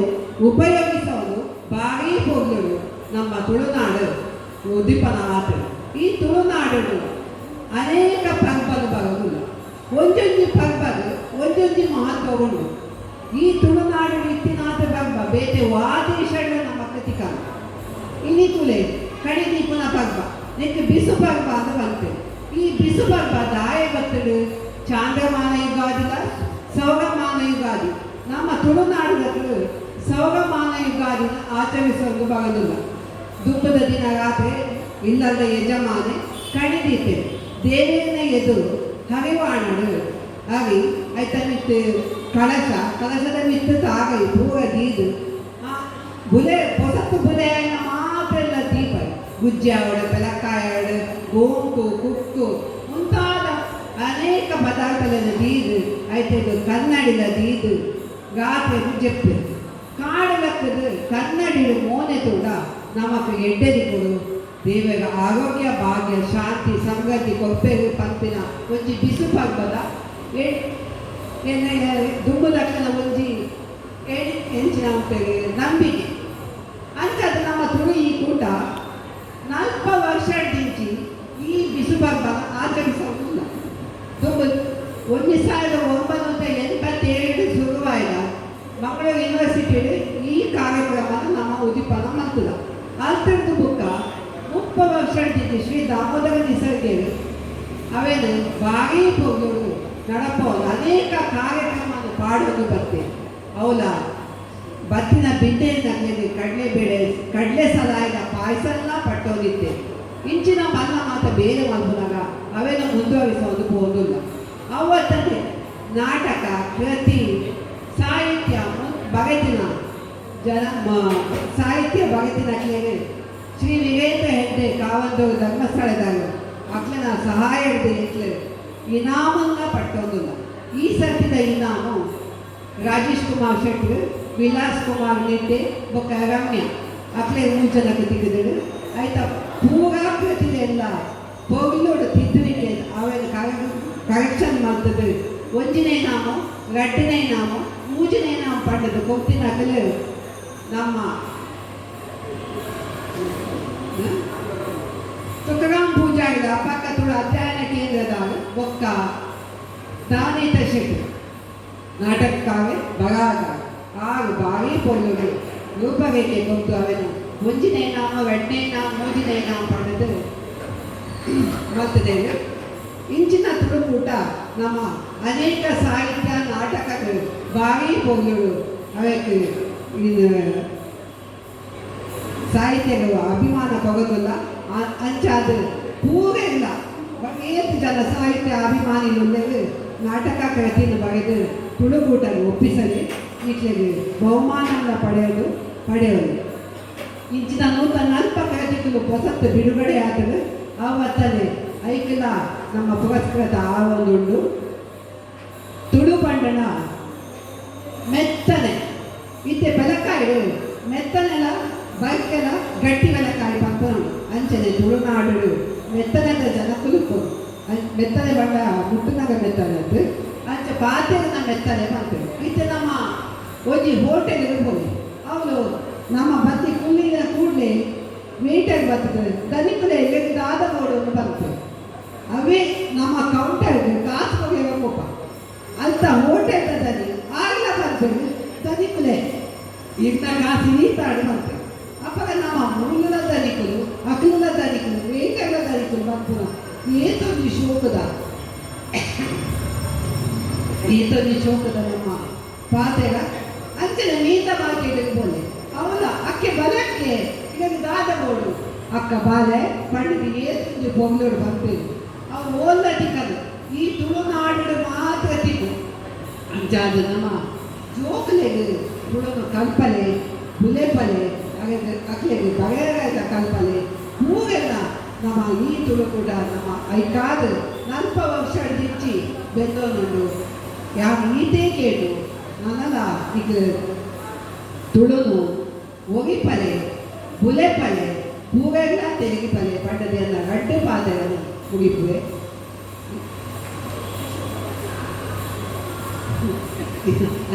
ಉಪಯೋಗಿಸೋದು ಬಾವಿ ಪೋಗ್ಲರು ನಮ್ಮ ತುಳುನಾಡು ಉದ್ದೀಪನ ಮಾತು ಈ ತುಳುನಾಡು ಅನೇಕ ಪರ್ಬಲು ಬರೋದಿಲ್ಲ ಒಂದೊಂದು ಪರ್ಬಲು ಒಂದೊಂದು ಮಹತ್ವ ಉಂಟು ಈ ತುಳುನಾಡು ಇತ್ತಿನಾಥ ಪರ್ಬ ಬೇತೆ ವಾದೇಶಗಳ ನಮ್ಮ ಕತಿಕ ಇನಿ ತುಲೆ ಕಡಿದೀಪನ ಪರ್ಬ ನೆಕ್ಕೆ ಬಿಸು ಪರ್ಬ ಅಂತ ಬಂತೆ ಈ ಬಿಸು ಪರ್ಬ ದಾಯ ಬತ್ತಡು ಚಾಂದ್ರಮಾನ ಯುಗಾದಿಗ ಸೌರಮಾನ ಯುಗಾದಿ ನಮ್ಮ ತುಳುನಾಡಿನಗಳು ಸೌರಮಾನ ಯುಗಾದಿನ ಆಚರಿಸೋದು ಬರೋದಿಲ್ಲ ದುಃಖದ ದಿನ ರಾತ್ರಿ ಇಲ್ಲದ ಯಜಮಾನೆ ಕಡಿದೀತೆ ದೇವೇನ ಎದುರು ಹರಿವಾಣಡು ಹರಿ ಆಯ್ತ ಮಿತ್ತು ಕಲಶದ ಮಿತ್ತು ತಾಗೈ ಪೂರ ದೀದು ಬುಲೆ ಹೊಸತು ಬುಲೆಯನ್ನ ಮಾತೆಲ್ಲ ದೀಪ ಗುಜ್ಜಾವಡು ಬೆಲಕ್ಕಾಯಡು ಗೋಂಕು ಕುಕ್ಕು ಮುಂತಾದ ಅನೇಕ ಪದಾರ್ಥಗಳನ್ನು ದೀದು ಆಯ್ತು ಕನ್ನಡಿದ ದೀದು ಗಾತ್ರೆ ಜಪ್ಪು ಕಾಡಲಕ್ಕದು ಕನ್ನಡಿಡು ಮೋನೆ ತೂಡ ನಮಕ್ಕೆ ಎಡ್ಡೆದಿ ಕೊಡು ದೇವರ ಆರೋಗ್ಯ ಭಾಗ್ಯ ಶಾಂತಿ ಸಂಗತಿ ಕೊಪ್ಪೆರು ಪಂಪಿನ ಒಂಜಿ ಬಿಸು ಪರ್ಬದ ದುಂಬು ದಕ್ಷಿಣ ಒಂಜಿ ಎಂಚಿನ ನಂಬಿಕೆ ಅಂಚದು ನಮ್ಮ ತುಳು ಈ ಕೂಟ 40 ವರ್ಷದಿಂಚಿ ಈ ಬಿಸು ಪರ್ಬ ಆಚರಿಸೋದಿಲ್ಲ ದುಂಬು 1987 ಶುರುವಾಯಿದ ಮಂಗಳೂರು ಯೂನಿವರ್ಸಿಟಿ ಈ ಕಾರ್ಯಕ್ರಮ ನಮ್ಮ ಉದ್ದೀಪನ ಮಾಡ್ತದ ಅಲ್ತದ್ದು ಬುಕ್ಕ 30 ವರ್ಷದಿಂದ ಶ್ರೀ ದಾಮೋದರ ನಿಸರ್ಗೇವಿ ಅವೇನು ಬಾಗಿ ಹೋಗೋದು ನಡಪೋದು ಅನೇಕ ಕಾರ್ಯಕ್ರಮವನ್ನು ಪಾಡೋದು ಬರ್ತೇವೆ ಅವಲ ಬತ್ತಿನ ಬಿಂಡೆಯಿಂದ ಕಡಲೆ ಸಲಾಯಿದ ಪಾಯಸ ಎಲ್ಲ ಪಟ್ಟೋದಿತ್ತೆ ಇಂಚಿನ ಮಲ್ಲ ಮಾತ ಬೇರೆ ಮಲ್ಪನಾಗ ಅವೇನು ಮುಂದುವರಿಸೋದು ಹೋದಿಲ್ಲ ಅವತ್ತೇ ನಾಟಕ ಕೃತಿ ಸಾಹಿತ್ಯ ಬಗೆತಿನ ಸಾಹಿತ್ಯ ಬಗೆತಿನ ಶ್ರೀ ವಿವೇಕ ಹೆಗ್ಡೆ ಕಾವಂದೂರು ಧರ್ಮಸ್ಥಳದಾಗ ಅಕ್ಲನ ಸಹಾಯ ಹಿಡಿದು ಇನಾಮನ್ನ ಪಟ್ಟೋದಿಲ್ಲ. ಈ ಸರ್ತಿದ ಇನಾಮು ರಾಜೇಶ್ ಕುಮಾರ್ ಶೆಟ್ರು, ವಿಲಾಸ್ ಕುಮಾರ್ ನಿಡ್ಡೆ, ಬೊಕ್ಕ ರಮ್ಯ ಅಕ್ಲೆ ಮೂಂಚನಕ್ಕೆ ತೆಗೆದಿಡು ಆಯ್ತಾ. ಪೂರಾ ಪ್ರತಿಯೆಲ್ಲ ಪೊಗಲೋಡು ತಿದ್ದುವಿಕೆ ಅವೆಲ್ಲ ಕರೆಕ್ಷನ್ ಮಾಡ್ತದೆ. ಒಂಜಿನೇ ನಾಮ, ರಡ್ಡನೇ ನಾಮ, ಮೂಜನೇ ನಾಮ ಪಂಡದು ಕೊತ್ತಿನ ಅಕಲೆ ನಮ್ಮ ತುಕಾರಾಮ್ ಪೂಜಾರಿದ ಪಕ್ಕತುಳು ಅಧ್ಯಯನ ಕೇಂದ್ರದ ಬೊಕ್ಕ ದಾನಿತ ಶೆಟ್ಟಿ ನಾಟಕಕ್ಕಾಗೆ ಬರಾಗ ಆರು ಬಾರಿ ಪೊಳ್ಳು ರೂಪರೇಖೆ ಕೊಟ್ಟು ಅವನು ಮುಂಜಿನೇ ನಾಮ, ಎರಡನೇ ನಾಮ, ಮೂಜನೇ ನಾಮ ಪಡೆದು ಮಾಡ್ತಿದ್ದೇವೆ. ಇಂಚಿನ ತುಳುಕೂಟ ನಮ್ಮ ಅನೇಕ ಸಾಹಿತ್ಯ ನಾಟಕಗಳು ಬಾರಿ ಪೊಳ್ಳು ಅವಕ್ಕೆ ಸಾಹಿತ್ಯಗಳು ಅಭಿಮಾನ ಕೊಗೋದಿಲ್ಲ. ಅಂಚಾದ ಪೂರೆಲ್ಲ ಏತು ಜನ ಸಾಹಿತ್ಯ ಅಭಿಮಾನಿಗಳು ನಾಟಕ ಕೃತಿಯನ್ನು ಬರೆದು ತುಳುಕೂಟನ್ನು ಒಪ್ಪಿಸಲಿ ಈಚೆಗೆ ಬಹುಮಾನ ಪಡೆಯೋದು. ಇಂಚಿನ ನೂತನ ಅಲ್ಪ ಕೃತಿಗಳು ಹೊಸತ್ತು ಬಿಡುಗಡೆ ಆದವು. ಆವತ್ತನೇ ಐಕಲ ನಮ್ಮ ಪುರಸ್ಕೃತ ಆವೊಂದುಂಡು ತುಳು ಪಂಡನ ಮೆತ್ತನೆ ಇತ್ತೆ ಬೆಲಕಾಯಿ ಮೆತ್ತನೆಲ ಬೈಕೆಲ ಗಟ್ಟಿ ಬೆಲಕಾಯಿ ಪಂಪನು ಅಂಚನೆ ತುಳುನಾಡು ಮೆತ್ತನೆದ ಜನ ಕುಲುಪರು ಮೆತ್ತನೆ ಬಂಡ ಮುಟ್ಟುನಾಗ ಮೆತ್ತನೆ ಅಂಚ ಪಾತೆನ ಮೆತ್ತನೆ ಮಾಡ್ತೇವೆ. ಇತ್ತೆ ನಮ್ಮ ಒಂಜಿ ಹೋಟೆಲ್ ಇರ್ಬೋದು ಅವಳು ನಮ್ಮ ಬತ್ತಿ ಕುಳ್ಳಿನ ಕೂಡಲೇ ಮೀಟರ್ ಬರ್ತದೆ ದನಿಕುಲೆ ಎಲ್ಲಿದಾದ ಬೋರ್ಡನ್ನು ಬರ್ತದೆ. ಅವೇ ನಮ್ಮ ಕೌಂಟರ್ಗೆ ಕಾಸು ಹೋಗ್ಯಪ್ಪ ಅಂತ ಹೋಟೆಲ್ನ ದನಿ ಆಗಲ ಬರ್ತದೆ ದನಿಕುಲೆ ಈಗ ಕಾಸು ನೀತಾಡಿ ಬರ್ತದೆ. ಅಪ್ಪಾಗ ನಮ್ಮ ಮೂಲದ ದನಿಕಲು ಅಕಲದ ದನಿಕಲು ವೇಟರ್ನ ದನಿಕಲು ಬರ್ತದ. ಏತೊಂದು ಶೋಕದ ನಮ್ಮ ಪಾತೆಗ ಅಂಚನೆ ಮೀತ ಮಾರ್ಕೆಟ್ ಬೋಲೆ ಅವಳ ಅಕ್ಕೆ ಬಲಕ್ಕೆ ಈಗ ದಾದ ಬೋಡು ಅಕ್ಕ ಬಾಲೆ ಪಂಡಿಗೆ ಏತೊಂದು ಪೊಂಗಲೋಡು ಬರ್ತೇವೆ. ಅವ್ರು ಓದಟಿಕದು ಈ ತುಳುನಾಡು ಮಾತ್ರ ತಿಕ್ಕು ಅಂಚಾದ ನಮ್ಮ ಜೋಕಲೆಗೆ ತುಳುನು ಕಲ್ಪಲೆ ಬುಲೆಪಲೆ ಅಕ್ಲೆಗೆ ಬಗೆಯಾದ ಕಲ್ಪಲೆ ಹೂವೆಲ್ಲ ನಮ್ಮ ಈ ತುಳುಕೂಟ ನಮ್ಮ ಐಕಾದ ನಲ್ಪ ವರ್ಷ ದಿಚ್ಚಿ ಬೆಂದೋನುಂಡು ಯಾವ ಈತೇ ಕೇಳು ನನ್ನಲ್ಲ ಈಗ ತುಳುನು ಒಗಿಪಲೆ ಬುಲೆಪಲೆ ಹೂವೆಲ್ಲ ತೆಗಿಪಲೆ ಪಡ್ಡದೆಲ್ಲ ಗಡ್ಡೆ ಪಾದೆಗಳನ್ನು ಮುಗಿಪುವೆ.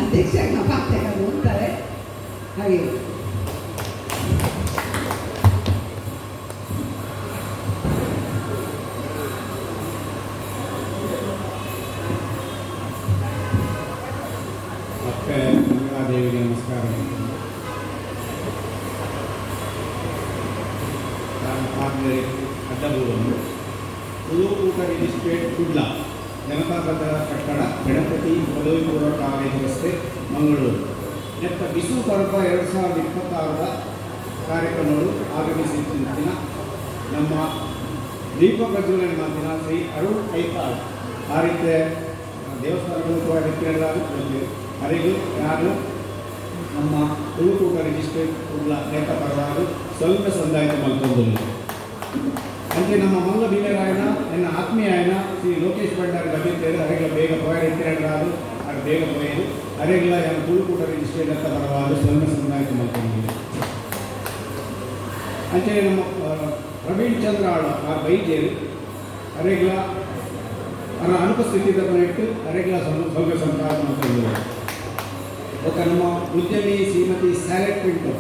ಅಧ್ಯಕ್ಷ ಪಾತೆಗಳು ಅಂತಾರೆ ಹಾಗೆ ಮತ್ತೆ ಗಂಗಾದೇವಿಗೆ ನಮಸ್ಕಾರ. ನಾನು ಅಡ್ಡಬೂರನ್ನು ತುಳುಕೂಟ ರಿಜಿಸ್ಟ್ರೇಟ್ ಕುಡ್ಲ ಜನತಾ ಭದ್ರ ಕಟ್ಟಡ ಗಣಪತಿ ಪದವಿ ಪೂರ್ವ ಕಾಲೇಜು ರಸ್ತೆ ಮಂಗಳೂರು. ನೆತ್ತ ಬಿಸು ಪರ್ವ 2026 ಕಾರ್ಯಕ್ರಮಗಳು ಆಗಮಿಸಿದ ನಮ್ಮ ದೀಪ ಪ್ರಜ್ವಲನೆ ಮಾತಿನ ಶ್ರೀ ಅರುಣ್ ಐತಾಳ್ ಆ ರೀತಿಯ ದೇವಸ್ಥಾನಗಳು ಕೂಡ ವ್ಯಕ್ತಿಗಳಾಗಿ ಅವರಿಗೂ ಯಾರು ನಮ್ಮ ತುಳುಕೂಟ ರಿಜಿಸ್ಟ್ರೇಟ್ ಕುಡ್ಲ ನೇತ ಪರವಾಗಿ ಸ್ವಲ್ಪ ಸಂದಾಯಿತ ಮಲ್ತೊಂದಿಲ್ಲ. ಅಂತೆ ನಮ್ಮ ಮಂಗ ಭೀಮರಾಯನ ನನ್ನ ಆತ್ಮೀಯಾಯನ ಶ್ರೀ ಲೋಕೇಶ್ ಭಂಡಾರಿ ಲಭ್ಯತೆಯರು ಅರೆಗಳ ಬೇಗ ಪೊಯರ್ ಎತ್ತಿರಲಾದು ಅದು ಬೇಗ ಪೊಯ್ಯದು ಅರೆಗಳ ಯಾರು ತುಳುಕೂಟ ರಿಜಿಸ್ಟ್ರೇಟ್ ಅಂತ ಪರವಾಗಿ ಸ್ವಲ್ಪ ಸಂದಾಯಿತ ಮಲ್ತೊಂದಿಲ್ಲ. ಅಂತೆ ನಮ್ಮ ಪ್ರವೀಣ್ ಚಂದ್ರ ಆಳ ಆ ವೈದ್ಯರು ಅರೆಗಳ ಅವರ ಅನುಪಸ್ಥಿತಿಯ ಇಟ್ಟು ಅರೆಗಳ ಸೌಲಭ್ಯ ಸಂಪಾದನೆ ಮಾಡ್ತಿದ್ದಾರೆ. ఒక ನಮ್ಮ ಉದ್ಯಮಿ ಶ್ರೀಮತಿ ಸ್ಯಾಲೆಟ್ ಪಿಂಟೋ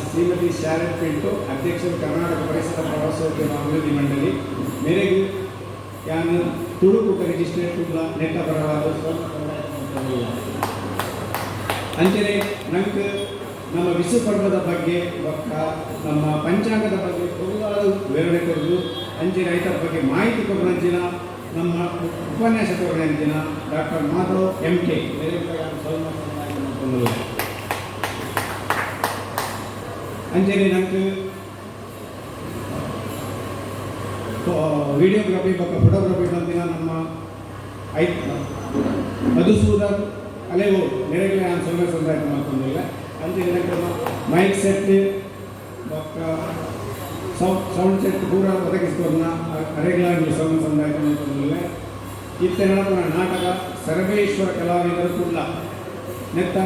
ಶ್ರೀಮತಿ ಸ್ಯಾಲೆಟ್ ಪಿಂಟೋ ಅಧ್ಯಕ್ಷರು ಕರ್ನಾಟಕ ಪರಿಸರ ಪ್ರವಾಸೋದ್ಯಮ ಅಭಿವೃದ್ಧಿ ಮಂಡಳಿ ಮೇರೆಗೆ ಯಾನು ತುಳುಕೂಟ ರಿಜಿಸ್ಟ್ರೇಟ್ ಕುಡ್ಲ ನೆಟ್ಟ ಪರವಾದ ಅಂಚನೆ ನಂಗೆ ನಮ್ಮ ವಿಶ್ವ ಪರ್ವದ ಬಗ್ಗೆ ನಮ್ಮ ಪಂಚಾಂಗದ ಬಗ್ಗೆ ಕೊಡುವಾರು ವಿವರಣೆ ಕೊಡೋದು ಅಂಚೆ ರೈತರ ಬಗ್ಗೆ ಮಾಹಿತಿ ಕೊಡುವಂಚಿನ ನಮ್ಮ ಉಪನ್ಯಾಸ ಕೊಡುವಂಚಿನ ಡಾಕ್ಟರ್ ಮಾಧವ್ MK ಅಂಚನೆ ನಂಗೆ ವಿಡಿಯೋಗ್ರಫಿ ಬಗ್ಗೆ ಫೋಟೋಗ್ರಫಿ ಬಂದಿನ ನಮ್ಮ ಮಧುಸೂದನ್ ಅಲೆವು ನೆರೆಗೆ ನಾನು ಸೊನ್ನೆ ಸಂದಾಯ ಮಾಡ್ಕೊಂಡಿಲ್ಲ ಅಂತ ಮೈಕ್ ಸೆಟ್ ಸೌಂಡ್ ಸೆಟ್ ಪೂರ ಒದಗಿಸಿಕೊಡ್ನ ಅರೆಗ್ಲಾಗಿ ಸೊನ್ನೆ ಸಂದಾಯ ಮಾಡ್ಕೊಂಡಿಲ್ಲ ಇತ್ತ ನಾಟಕ ಸರ್ವೇಶ್ವರ ಕಲಾವಿದರು ಕುಲ್ಲ ನೆತ್ತ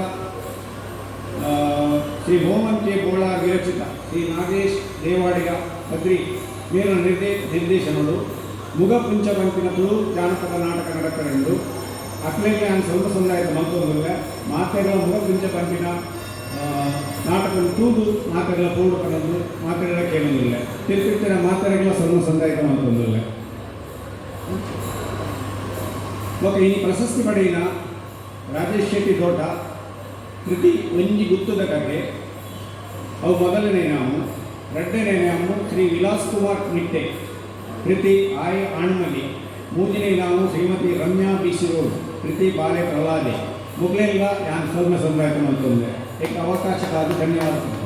ಶ್ರೀ ಮೋಹನ್ ಕೆ ಬೋಳಾರ್ ವಿರಚಿತ ಶ್ರೀ ನಾಗೇಶ್ ದೇವಾಡಿಗ ಅಗ್ರಿ ಮೇಲಿನ ನಿರ್ದೇಶನಗಳು ಮುಗ ಪುಂಚಪಂಪಿನ ತುಳು ಜಾನಪದ ನಾಟಕ ನಡಕರೆಂದು ಅಕ್ಲೇಗೆ ನಾನು ಸ್ವಲ್ಪ ಸಮುದಾಯದ ಮಲ್ಕೊಂಡಿಲ್ಲ ಮಾತೆಗಳ ಮುಗ ಪುಂಚಪಂಪಿನ ನಾಟಕ ತೂದು ಮಾತೆಗಳ ಪೂರ್ಣ ಕಳೆದು ಮಾತೆಗಳ ಕೇಳುವುದಿಲ್ಲ ತಿರುಪಿತ್ತಿನ ಮಾತೆಗಳ ಸ್ವಲ್ಪ ಸಮುದಾಯದ ಮಲ್ಕೊಂಡಿಲ್ಲ ಓಕೆ ಈ ಪ್ರಶಸ್ತಿ ಪಡೆಯಿನ ರಾಜೇಶ್ ಶೆಟ್ಟಿ ತೋಟ ಕೃತಿ ಒಂಜಿ ಗುತ್ತದ ಕಥೆ ಅವು ಮೊದಲನೇ ನಾವು ಎರಡನೇ ನಾವು ಶ್ರೀ ವಿಲಾಸ್ ಕುಮಾರ್ ನಿಟ್ಟೆ ಕೃತಿ ಆಯ ಆಣ್ಮಲಿ ಮೂರನೇ ನಾವು ಶ್ರೀಮತಿ ರಮ್ಯಾ ಬಿಸಿರೋಡ್ ಕೃತಿ ಬಾಲೆ ಪ್ರಹ್ಲಾದೆ ಮುಗ್ಲೆಲ್ಲ ಯಾನ್ ಸೌಮ್ಯ ಸಂದಾಯ ಅಂತಂದೆ ಅವಕಾಶಕ್ಕಾಗಿ ಧನ್ಯವಾದ.